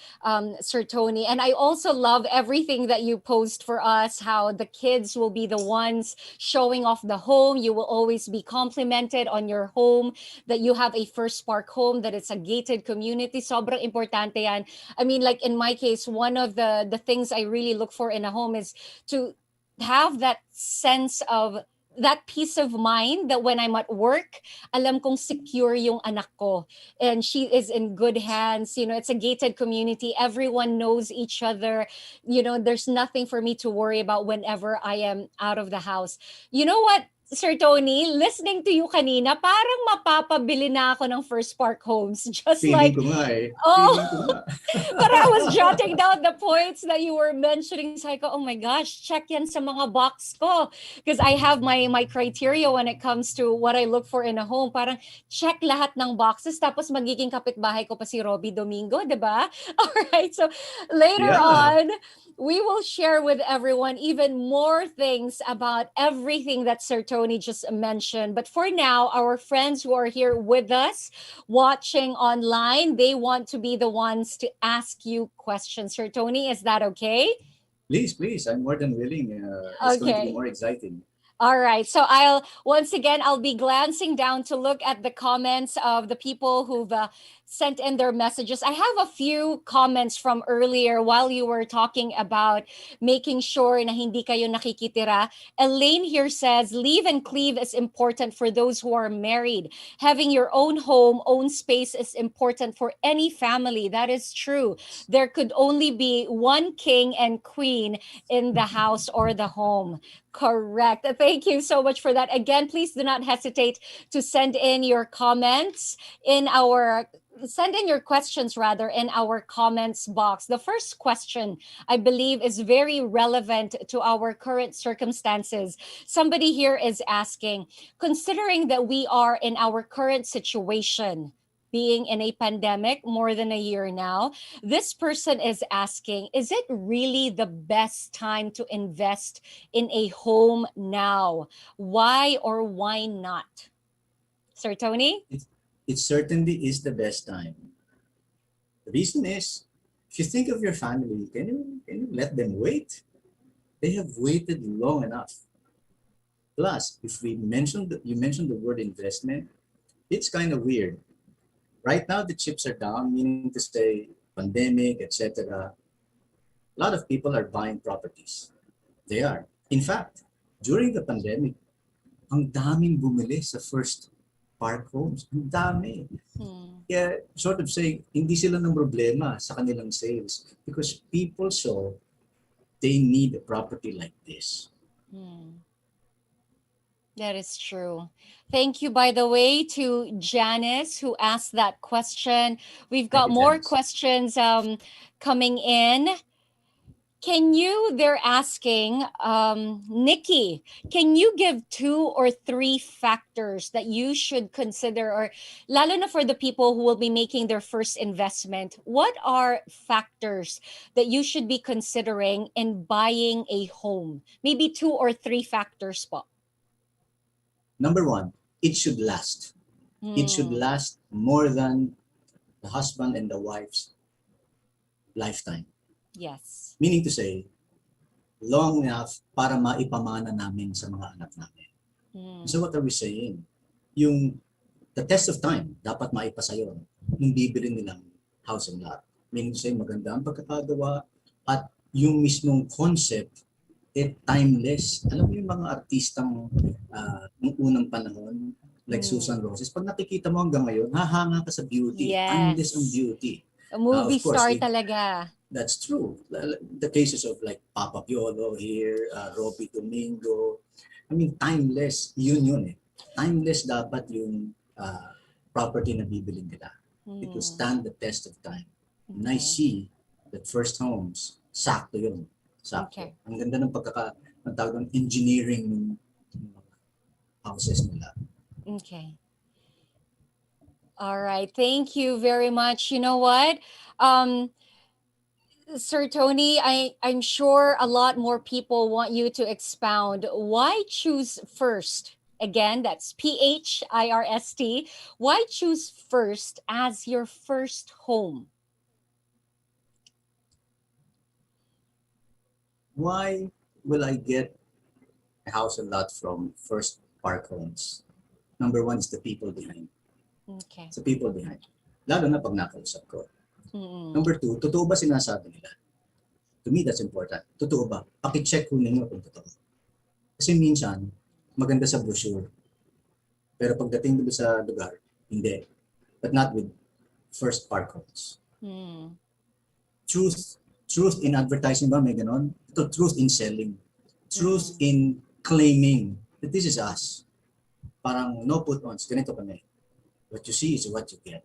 Sir Tony. And I also love everything that you post for us, how the kids will be the ones showing off the home. You will always be complimented on your home, that you have a First Park home, that it's a gated community. Sobrang importante yan. I mean, like in my case, one of the things I really look for in a home is to have that sense of that peace of mind that when I'm at work, alam kong secure yung anak ko and she is in good hands. You know, it's a gated community. Everyone knows each other. You know, there's nothing for me to worry about whenever I am out of the house. You know what, Sir Tony, listening to you kanina, parang mapapabili na ako ng First Park Homes. Just Feeling like, ko nga eh. oh, Feeling ko nga. but I was jotting down the points that you were mentioning. So I go, oh my gosh, check yan sa mga box ko. Because I have my criteria when it comes to what I look for in a home. Parang check lahat ng boxes. Tapos magiging kapitbahay ko pa si Robbie Domingo, diba? All right. So later on, we will share with everyone even more things about everything that Sir Tony just mentioned. But for now, our friends who are here with us, watching online, they want to be the ones to ask you questions. Sir Tony, is that okay? Please, please. I'm more than willing. It's going to be more exciting. All right. So I'll be glancing down to look at the comments of the people who've sent in their messages. I have a few comments from earlier while you were talking about making sure na hindi kayo nakikitira. Elaine here says, leave and cleave is important for those who are married. Having your own home, own space is important for any family. That is true. There could only be one king and queen in the house or the home. Correct. Thank you so much for that. Again, please do not hesitate to send in your questions in our comments box. The first question, I believe, is very relevant to our current circumstances. Somebody here is asking, considering that we are in our current situation, being in a pandemic more than a year now, this person is asking, is it really the best time to invest in a home now? Why or why not? Sir Tony? It certainly is the best time. The reason is, if you think of your family, can you let them wait? They have waited long enough. Plus, if you mentioned the word investment, it's kind of weird. Right now, the chips are down, meaning to say pandemic, etc. A lot of people are buying properties. They are. In fact, during the pandemic, ang daming bumili sa First Park Homes. Ang dami. Kaya sort of saying, hindi sila ng problema sa kanilang sales because people saw they need a property like this. That is true. Thank you, by the way, to Janice who asked that question. We've got Thank you, more Janice. questions coming in. They're asking, Nikki, can you give 2 or 3 factors that you should consider, or lalo na for the people who will be making their first investment, what are factors that you should be considering in buying a home? Maybe 2 or 3 factors po. Number one, it should last. It should last more than the husband and the wife's lifetime. Yes. Meaning to say, long enough para maipamana namin sa mga anak namin. So what are we saying? The test of time, dapat maipasa yun nung bibili nilang house and lot. Meaning to say, maganda ang pagkakagawa at yung mismong concept, timeless. Alam mo yung mga artistang nung unang panahon, like Susan Roses, pag nakikita mo hanggang ngayon, hahanga ka sa beauty. Yes. Timeless ang beauty. A movie Of course, star talaga. That's true. The cases of like Papa Piolo here, Robbie Domingo. I mean, timeless. Yun eh. Timeless dapat yung property na bibilin nila. It will stand the test of time. And I see that First Homes, sakto yun. Sakto. Okay. Ang ganda ng ang tawag ng engineering ng houses nila. Okay. All right. Thank you very much. You know what? Sir Tony, I'm sure a lot more people want you to expound. Why choose First? Again, that's PHirst. Why choose First as your first home? Why will I get a house and lot from First Park Homes? Number one is the people behind. Okay. Sa people behind. Lalo na pag nakausap ko. Number two, totoo ba sinasabi nila? To me, that's important. Totoo ba? Paki-check ko ninyo kung totoo. Kasi minsan, maganda sa brochure. Pero pagdating doon sa lugar, hindi. But not with First Park Homes. Truth in advertising ba? May ganon? Ito, truth in selling. Truth in claiming that this is us. Parang no put-ons. Ganito kami. What you see is what you get.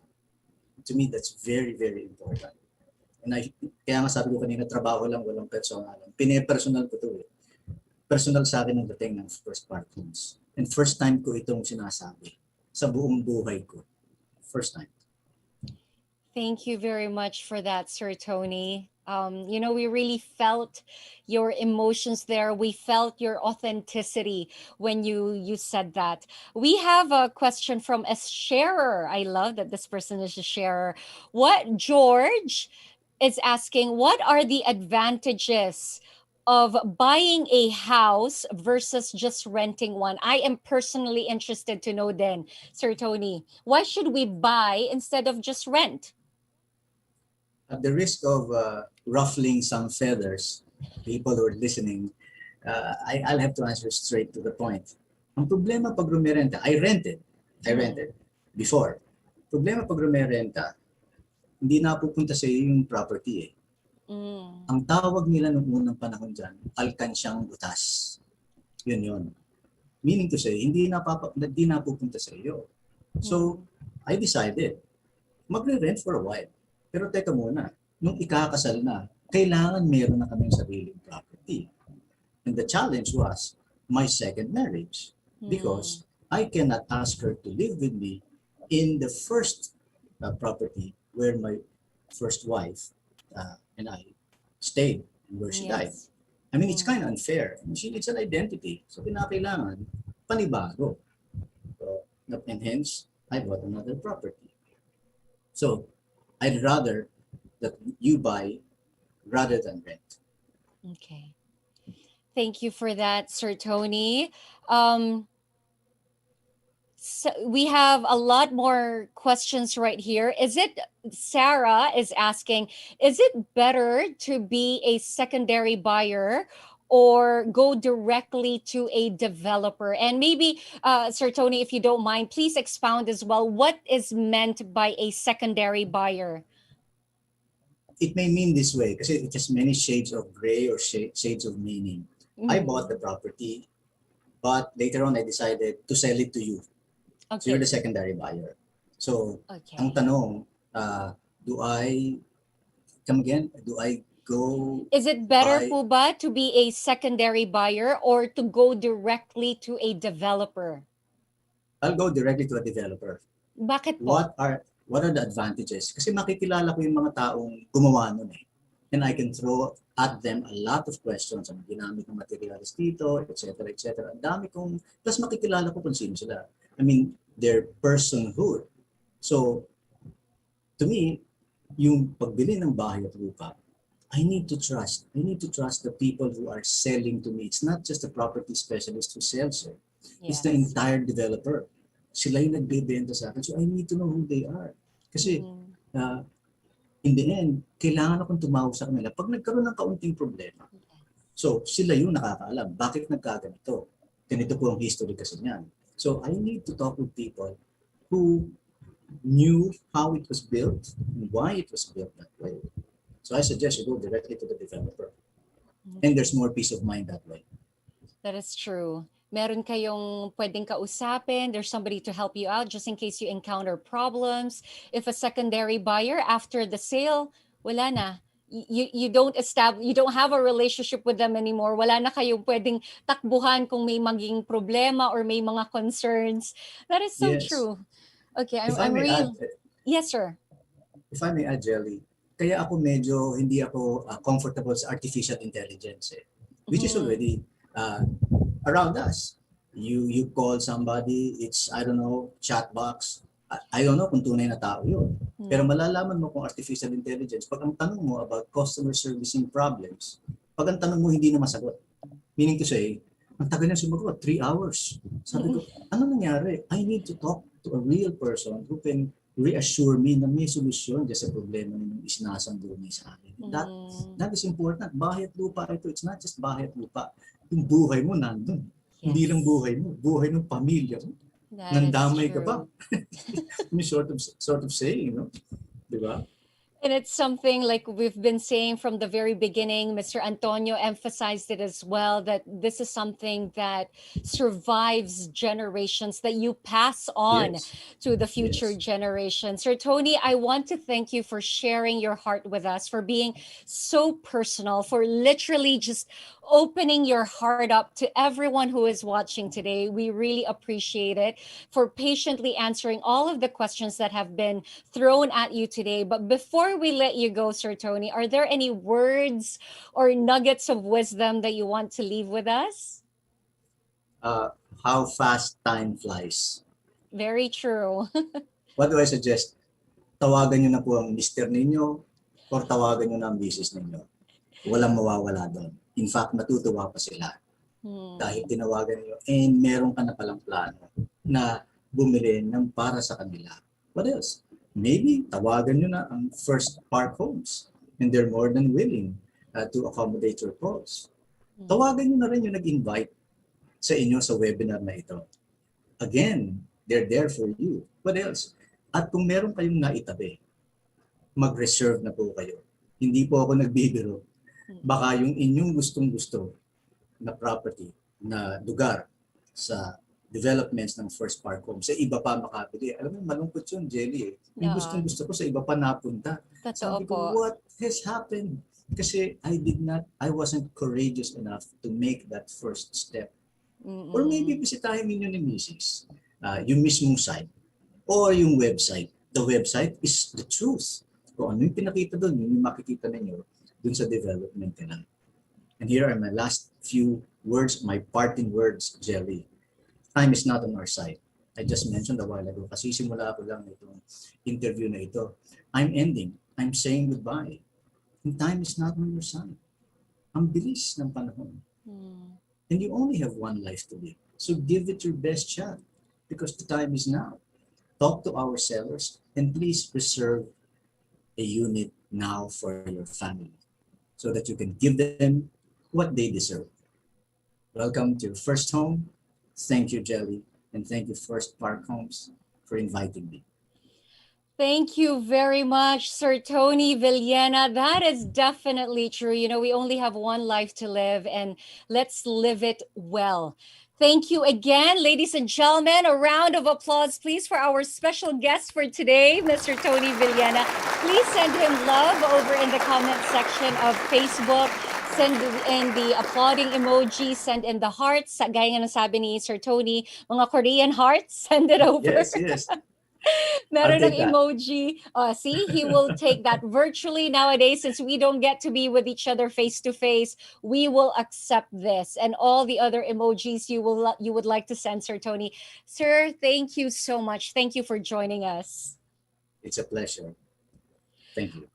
To me, that's very, very important. And kaya nga sabi ko kanina, trabaho lang, walang personal. Pine-personal ko to eh. Personal sa akin ang dating ng First Park Homes. And first time ko itong sinasabi sa buong buhay ko. First time. Thank you very much for that, Sir Tony. We really felt your emotions there. We felt your authenticity when you said that. We have a question from a sharer. I love that this person is a sharer. George is asking, what are the advantages of buying a house versus just renting one? I am personally interested to know then, Sir Tony, why should we buy instead of just rent? At the risk of ruffling some feathers, people who are listening, I'll have to answer straight to the point. Ang problema pag rumerenta, I rented before. Problema pag rumerenta, hindi na pupunta sa iyo yung property eh. Ang tawag nila nung unang panahon dyan, alkansyang butas. Yun. Meaning to say, hindi na pupunta sa iyo. So, I decided, magre-rent for a while. Pero teka muna, nung ikakasal na, kailangan meron na kaming sariling property. And the challenge was my second marriage. Because I cannot ask her to live with me in the first property where my first wife and I stayed and where she died. I mean, it's kind of unfair. She needs an identity. So, kinakailangan panibago. So, and hence, I bought another property. So, I'd rather that you buy rather than rent. Okay. Thank you for that, Sir Tony. So we have a lot more questions right here. Sarah is asking, is it better to be a secondary buyer or go directly to a developer? And maybe, Sir Tony, if you don't mind, please expound as well. What is meant by a secondary buyer? It may mean this way kasi it has many shades of gray or shades of meaning. I bought the property, but later on I decided to sell it to you. So you're Okay. the secondary buyer. So Okay. ang tanong, do I come again? Do I go Is it better buy? po ba to be a secondary buyer or to go directly to a developer? I'll go directly to a developer. Bakit po? What are the advantages? Kasi makikilala ko yung mga taong gumawa nun eh. And I can throw at them a lot of questions. Ang ginamit ng materials dito, etc. etc. Ang dami kong, plus makikilala ko kung sino sila. I mean, their personhood. So, to me, yung pagbili ng bahay at lupa, I need to trust. I need to trust the people who are selling to me. It's not just the property specialist who sells it. It's the entire developer. Sila yung nagbebenta sa akin. So I need to know who they are. Kasi in the end, kailangan akong tumawag sa kanila pag nagkaroon ng kaunting problema. So sila yung nakakaalam. Bakit nagkaganito? Ganito po ang history kasi niyan. So I need to talk with people who knew how it was built and why it was built that way. So I suggest you go directly to the developer. And there's more peace of mind that way. That is true. Meron kayong pwedeng kausapin. There's somebody to help you out just in case you encounter problems. If a secondary buyer after the sale, wala na. You don't have a relationship with them anymore. Wala na kayong pwedeng takbuhan kung may maging problema or may mga concerns. That is so Yes. true. Okay, If I I'm may really... add, Yes, sir. if I may add, Jelly, kaya ako medyo hindi ako comfortable sa artificial intelligence eh, which is already around us. You call somebody, it's, I don't know, chat box. I don't know kung tunay na tao yun. Pero malalaman mo kung artificial intelligence pag ang tanong mo about customer servicing problems, pag ang tanong mo hindi na masagot. Meaning to say, ang tagal na sumagot, 3 hours. Sabi ko, ano nangyari? I need to talk to a real person who can reassure me na may solusyon dyan sa problema ng isinasanggo niya sa akin. That is important. Bahay at lupa ito. It's not just bahay at lupa. Yung buhay mo nandun. Hindi lang buhay mo, buhay ng pamilya mo. Nandamay ka pa. sort of saying, no? Diba? And it's something like we've been saying from the very beginning. Mr. Antonio emphasized it as well, that this is something that survives generations, that you pass on to the future generations. Sir Tony, I want to thank you for sharing your heart with us, for being so personal, for literally just opening your heart up to everyone who is watching today. We really appreciate it, for patiently answering all of the questions that have been thrown at you today. But before we let you go, Sir Tony, are there any words or nuggets of wisdom that you want to leave with us? How fast time flies. Very true. What do I suggest? Tawagan nyo na po ang mister ninyo or tawagan nyo na ang misis ninyo. Walang mawawala doon. In fact, matutuwa pa sila. Dahil tinawagan nyo and meron ka na palang plano na bumili ng para sa kanila. What else? Maybe tawagan nyo na ang First Park Homes and they're more than willing to accommodate your calls. Tawagan nyo na rin yung nag-invite sa inyo sa webinar na ito. Again, they're there for you. What else? At kung meron kayong naitabi, mag-reserve na po kayo. Hindi po ako nagbibiro. Baka yung inyong gustong-gusto na property, na lugar sa developments ng First Park Home, sa iba pa makabili. Alam mo, malungkot yun, Jelly. Yung gustong-gusto ko sa iba pa napunta. Sabi ko, what has happened? Kasi I wasn't courageous enough to make that first step. Or maybe bisitahin ninyo ni Mrs. Yung mismong site or yung website. The website is the truth. Kung ano yung pinakita doon, yung makikita ninyo dun sa development nila. And here are my last few words, my parting words, Jelly. Time is not on our side. I just mentioned a while ago, kasi simula ko lang itong interview na ito. I'm ending. I'm saying goodbye. And time is not on your side. Ang bilis ng panahon. And you only have one life to live. So give it your best shot because the time is now. Talk to our sellers and please reserve a unit now for your family so that you can give them what they deserve. Welcome to First Home. Thank you, Jelly, and thank you, First Park Homes, for inviting me. Thank you very much, Sir Tony Villena. That is definitely true. You know, we only have one life to live, and let's live it well. Thank you again, ladies and gentlemen. A round of applause, please, for our special guest for today, Mr. Tony Villena. Please send him love over in the comment section of Facebook. Send in the applauding emoji, send in the hearts. Gaya nga ng sabi ni Sir Tony, mga Korean hearts, send it over. Yes, yes. Meron I'll ng take that. emoji. See, he will take that virtually nowadays since we don't get to be with each other face to face. We will accept this and all the other emojis you would like to send, Sir Tony. Sir, thank you so much. Thank you for joining us. It's a pleasure. Thank you.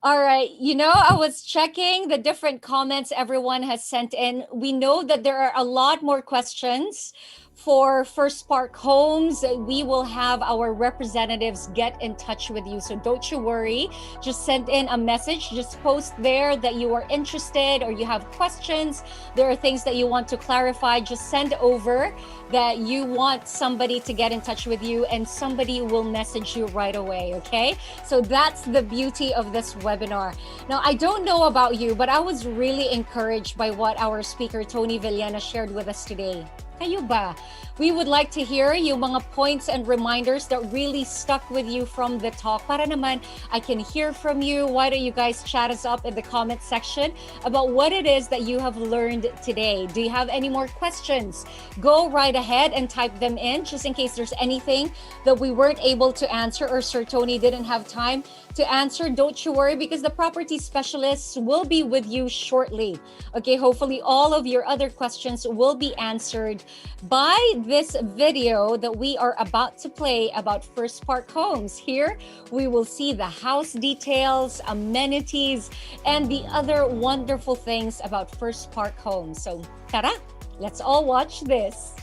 All right. You know, I was checking the different comments everyone has sent in. We know that there are a lot more questions for First Park Homes. We will have our representatives get in touch with you. So don't you worry. Just send in a message. Just post there that you are interested or you have questions. There are things that you want to clarify. Just send over that you want somebody to get in touch with you and somebody will message you right away, okay? So that's the beauty of this webinar. Now, I don't know about you, but I was really encouraged by what our speaker, Tony Villena, shared with us today. Kayo ba? We would like to hear yung mga points and reminders that really stuck with you from the talk. Para naman, I can hear from you. Why don't you guys chat us up in the comment section about what it is that you have learned today? Do you have any more questions? Go right ahead and type them in just in case there's anything that we weren't able to answer or Sir Tony didn't have time to answer. Don't you worry because the property specialists will be with you shortly. Okay, hopefully all of your other questions will be answered by this video that we are about to play about First Park Homes. Here, we will see the house details, amenities, and the other wonderful things about First Park Homes. So, tara, let's all watch this.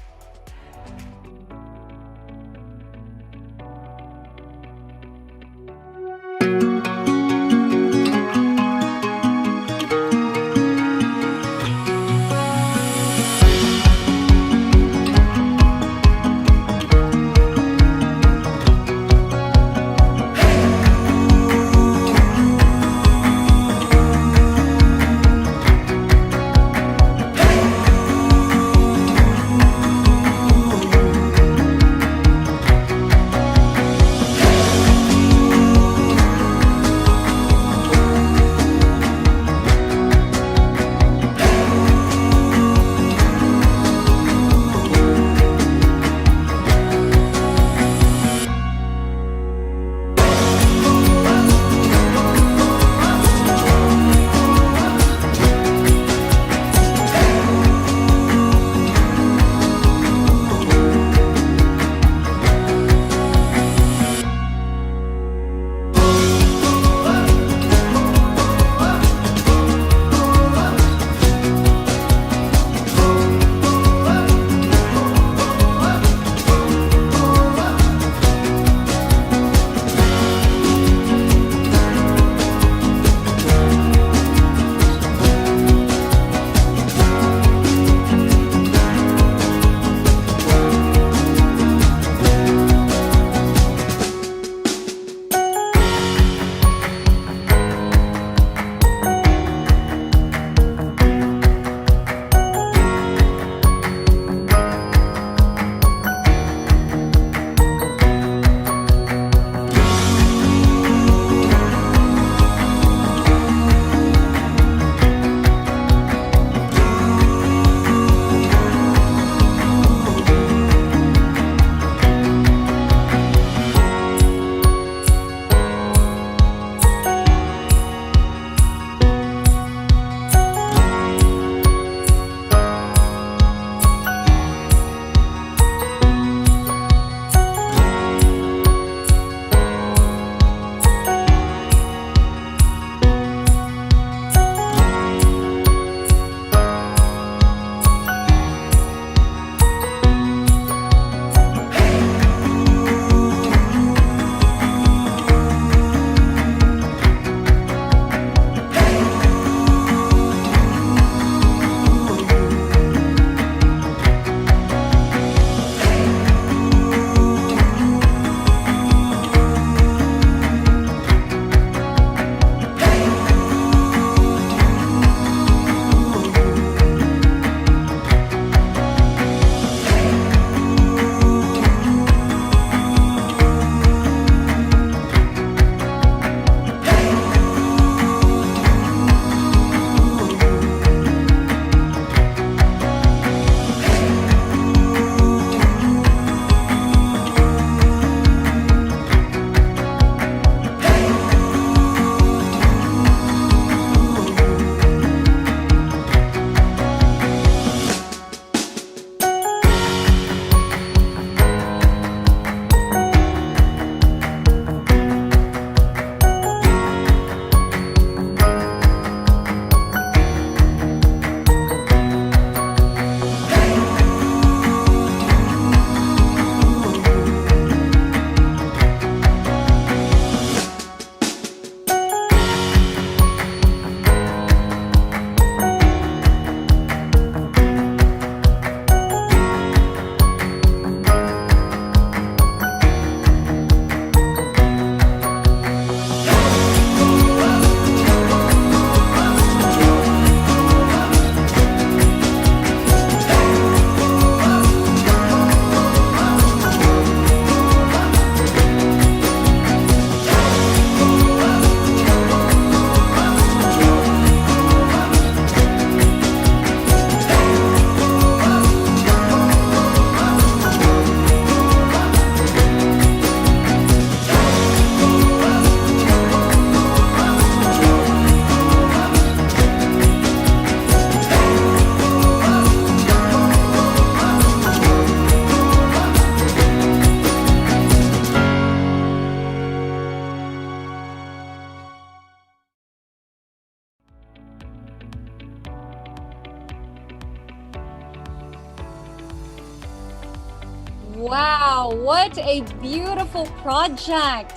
What a beautiful project.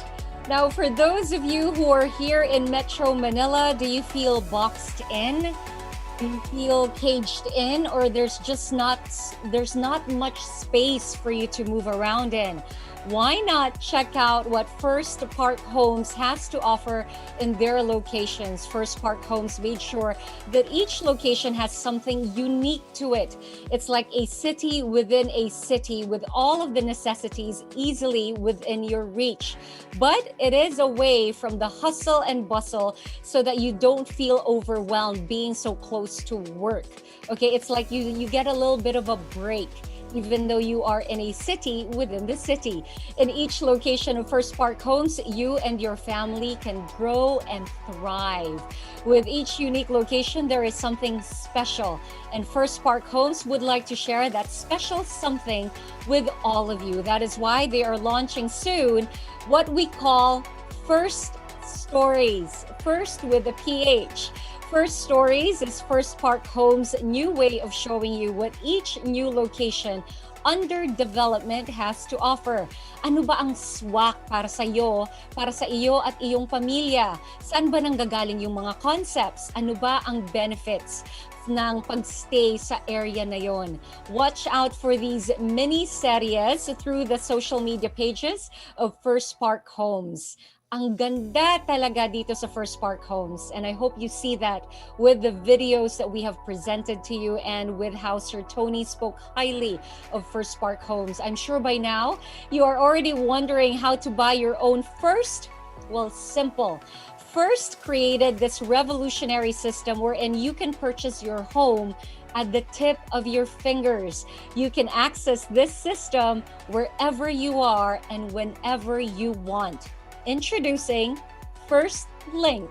Now, for those of you who are here in Metro Manila, do you feel boxed in? Do you feel caged in, or there's not much space for you to move around in? Why not check out what First Park Homes has to offer in their locations? First Park Homes made sure that each location has something unique to it. It's like a city within a city with all of the necessities easily within your reach. But it is away from the hustle and bustle so that you don't feel overwhelmed being so close to work. Okay, it's like you get a little bit of a break, even though you are in a city within the city. In each location of First Park Homes, you and your family can grow and thrive. With each unique location, there is something special, and First Park Homes would like to share that special something with all of you. That is why they are launching soon what we call First Stories. First with a PH. First Stories is First Park Homes' new way of showing you what each new location under development has to offer. Ano ba ang swak para sa iyo at iyong pamilya? Saan ba nanggagaling yung mga concepts? Ano ba ang benefits ng pagstay sa area na yon? Watch out for these mini series through the social media pages of First Park Homes. Ang ganda talaga dito sa First Park Homes, and I hope you see that with the videos that we have presented to you and with how Sir Tony spoke highly of First Park Homes. I'm sure by now you are already wondering how to buy your own First. Well, simple. First created this revolutionary system wherein you can purchase your home at the tip of your fingers. You can access this system wherever you are and whenever you want. Introducing First Link.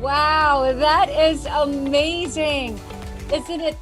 Wow, that is amazing. Isn't it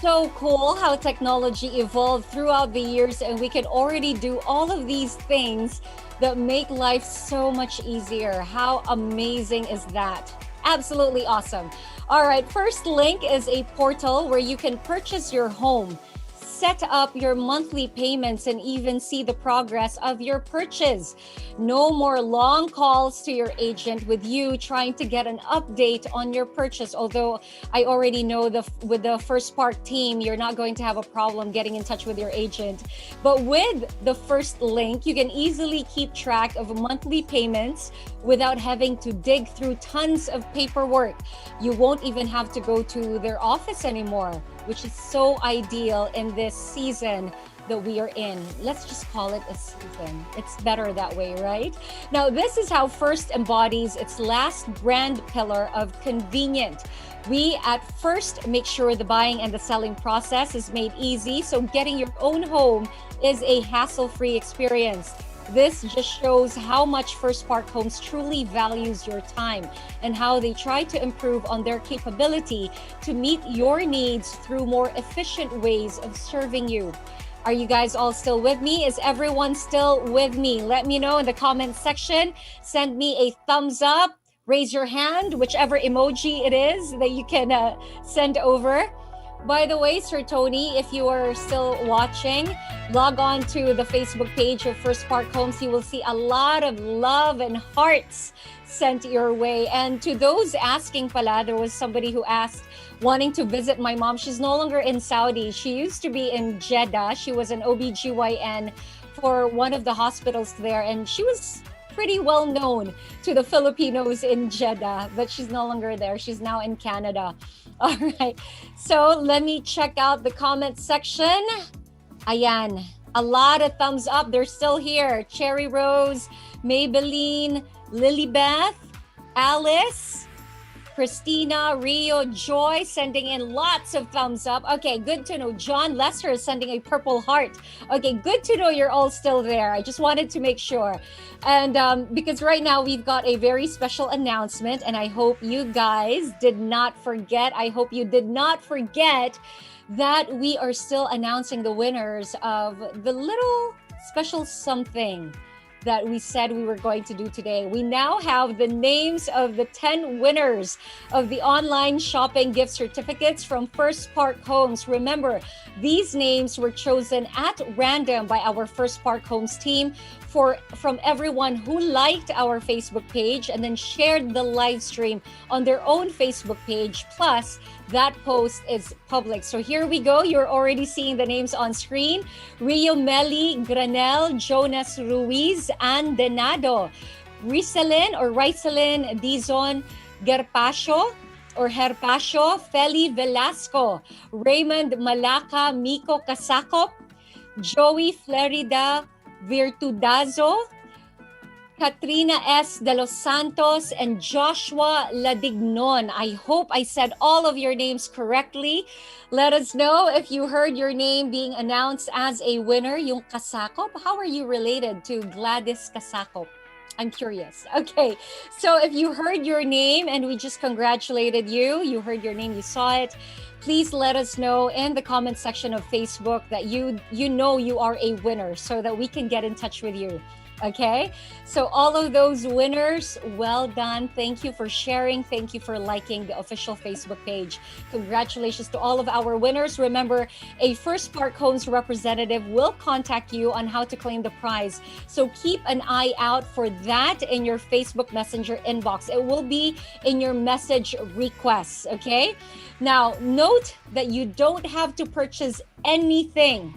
so cool how technology evolved throughout the years and we can already do all of these things that make life so much easier? How amazing is that? Absolutely awesome. All right, First Link is a portal where you can purchase your home, set up your monthly payments, and even see the progress of your purchase. No more long calls to your agent with you trying to get an update on your purchase. Although I already know with the First Park team, you're not going to have a problem getting in touch with your agent. But with the First Link, you can easily keep track of monthly payments without having to dig through tons of paperwork. You won't even have to go to their office anymore, which is so ideal in this season that we are in. Let's just call it a season. It's better that way, right? Now, this is how First embodies its last brand pillar of convenient. We at First make sure the buying and the selling process is made easy, so getting your own home is a hassle-free experience. This just shows how much First Park Homes truly values your time and how they try to improve on their capability to meet your needs through more efficient ways of serving you. Are you guys all still with me? Is everyone still with me? Let me know in the comment section. Send me a thumbs up, raise your hand, whichever emoji it is that you can send over. By the way, Sir Tony, if you are still watching, log on to the Facebook page of First Park Homes. You will see a lot of love and hearts sent your way. And to those asking pala, there was somebody who asked, wanting to visit my mom. She's no longer in Saudi. She used to be in Jeddah. She was an OBGYN for one of the hospitals there. And she was pretty well known to the Filipinos in Jeddah, but she's no longer there. She's now in Canada. All right. So let me check out the comment section. Ayan. A lot of thumbs up. They're still here. Cherry Rose, Maybelline, Lilybeth, Alice, Christina, Rio, Joy, sending in lots of thumbs up. Okay, good to know. John Lester is sending a purple heart. Okay, good to know you're all still there. I just wanted to make sure. And because right now we've got a very special announcement, and I hope you guys did not forget. I hope you did not forget that we are still announcing the winners of the little special something that we said we were going to do today. We now have the names of the 10 winners of the online shopping gift certificates from First Park Homes. Remember, these names were chosen at random by our First Park Homes team from everyone who liked our Facebook page and then shared the live stream on their own Facebook page. Plus, that post is public. So here we go. You're already seeing the names on screen. Rio Meli Granel, Jonas Ruiz, Ann Denado, Ricelin Dizon Gerpasio, Feli Velasco, Raymond Malaka, Miko Casacop, Joey Flerida Virtudazo, Katrina S. De Los Santos, and Joshua Ladignon. I hope I said all of your names correctly. Let us know if you heard your name being announced as a winner. Yung Casacop, how are you related to Gladys Casacop? I'm curious. Okay, so if you heard your name and we just congratulated you, you heard your name, you saw it, please let us know in the comment section of Facebook that you know you are a winner so that we can get in touch with you. Okay, so all of those winners, well done. Thank you for sharing. Thank you for liking the official Facebook page. Congratulations to all of our winners. Remember, a First Park Homes representative will contact you on how to claim the prize. So keep an eye out for that in your Facebook Messenger inbox. It will be in your message requests, okay? Now, note that you don't have to purchase anything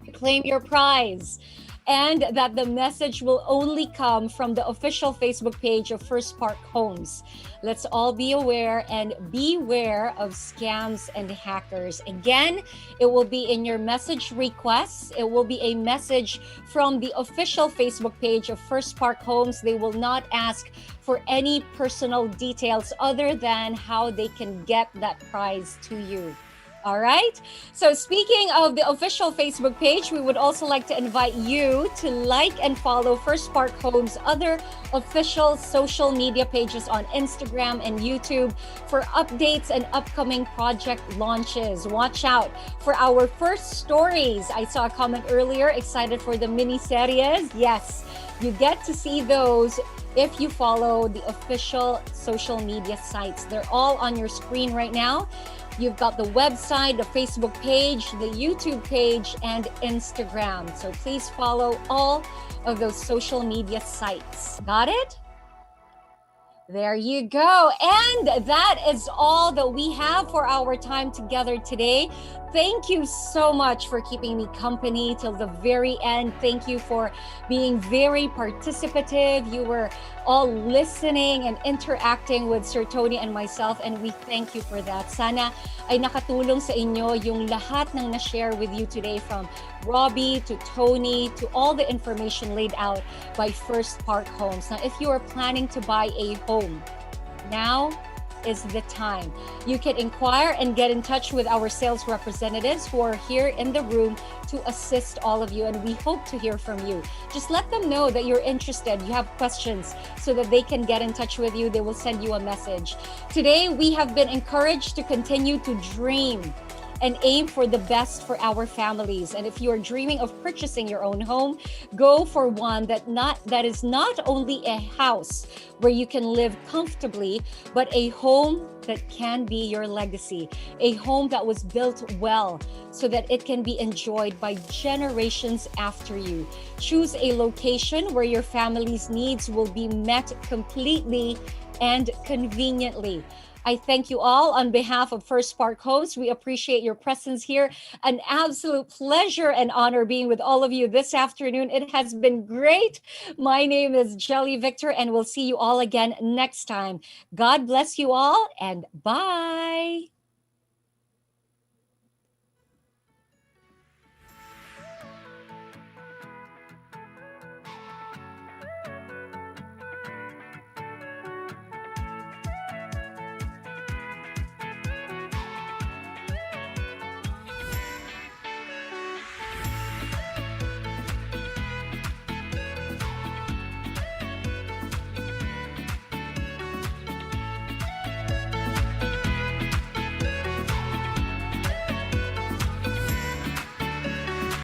to claim your prize, and that the message will only come from the official Facebook page of First Park Homes. Let's all be aware and beware of scams and hackers. Again, it will be in your message requests. It will be a message from the official Facebook page of First Park Homes. They will not ask for any personal details other than how they can get that prize to you. All right. So speaking of the official Facebook page, we would also like to invite you to like and follow First Park Homes' other official social media pages on Instagram and YouTube for updates and upcoming project launches. Watch out for our first stories. I saw a comment earlier, excited for the mini-series. Yes, you get to see those if you follow the official social media sites. They're all on your screen right now. You've got the website, the Facebook page, the YouTube page, and Instagram. So please follow all of those social media sites. Got it? There you go. And that is all that we have for our time together today. Thank you so much for keeping me company till the very end. Thank you for being very participative. You were all listening and interacting with Sir Tony and myself, and we thank you for that. Sana ay nakatulong sa inyo yung lahat ng na-share with you today, from Robbie to Tony to all the information laid out by First Park Homes. Now, if you are planning to buy a home, now is the time. You can inquire and get in touch with our sales representatives who are here in the room to assist all of you, and we hope to hear from you. Just let them know that you're interested, you have questions, so that they can get in touch with you. They will send you a message. Today, we have been encouraged to continue to dream and aim for the best for our families. And if you are dreaming of purchasing your own home, go for one that is not only a house where you can live comfortably, but a home that can be your legacy, a home that was built well so that it can be enjoyed by generations after you. Choose a location where your family's needs will be met completely and conveniently. I thank you all on behalf of First Spark hosts. We appreciate your presence here. An absolute pleasure and honor being with all of you this afternoon. It has been great. My name is Jelly Victor, and we'll see you all again next time. God bless you all, and bye.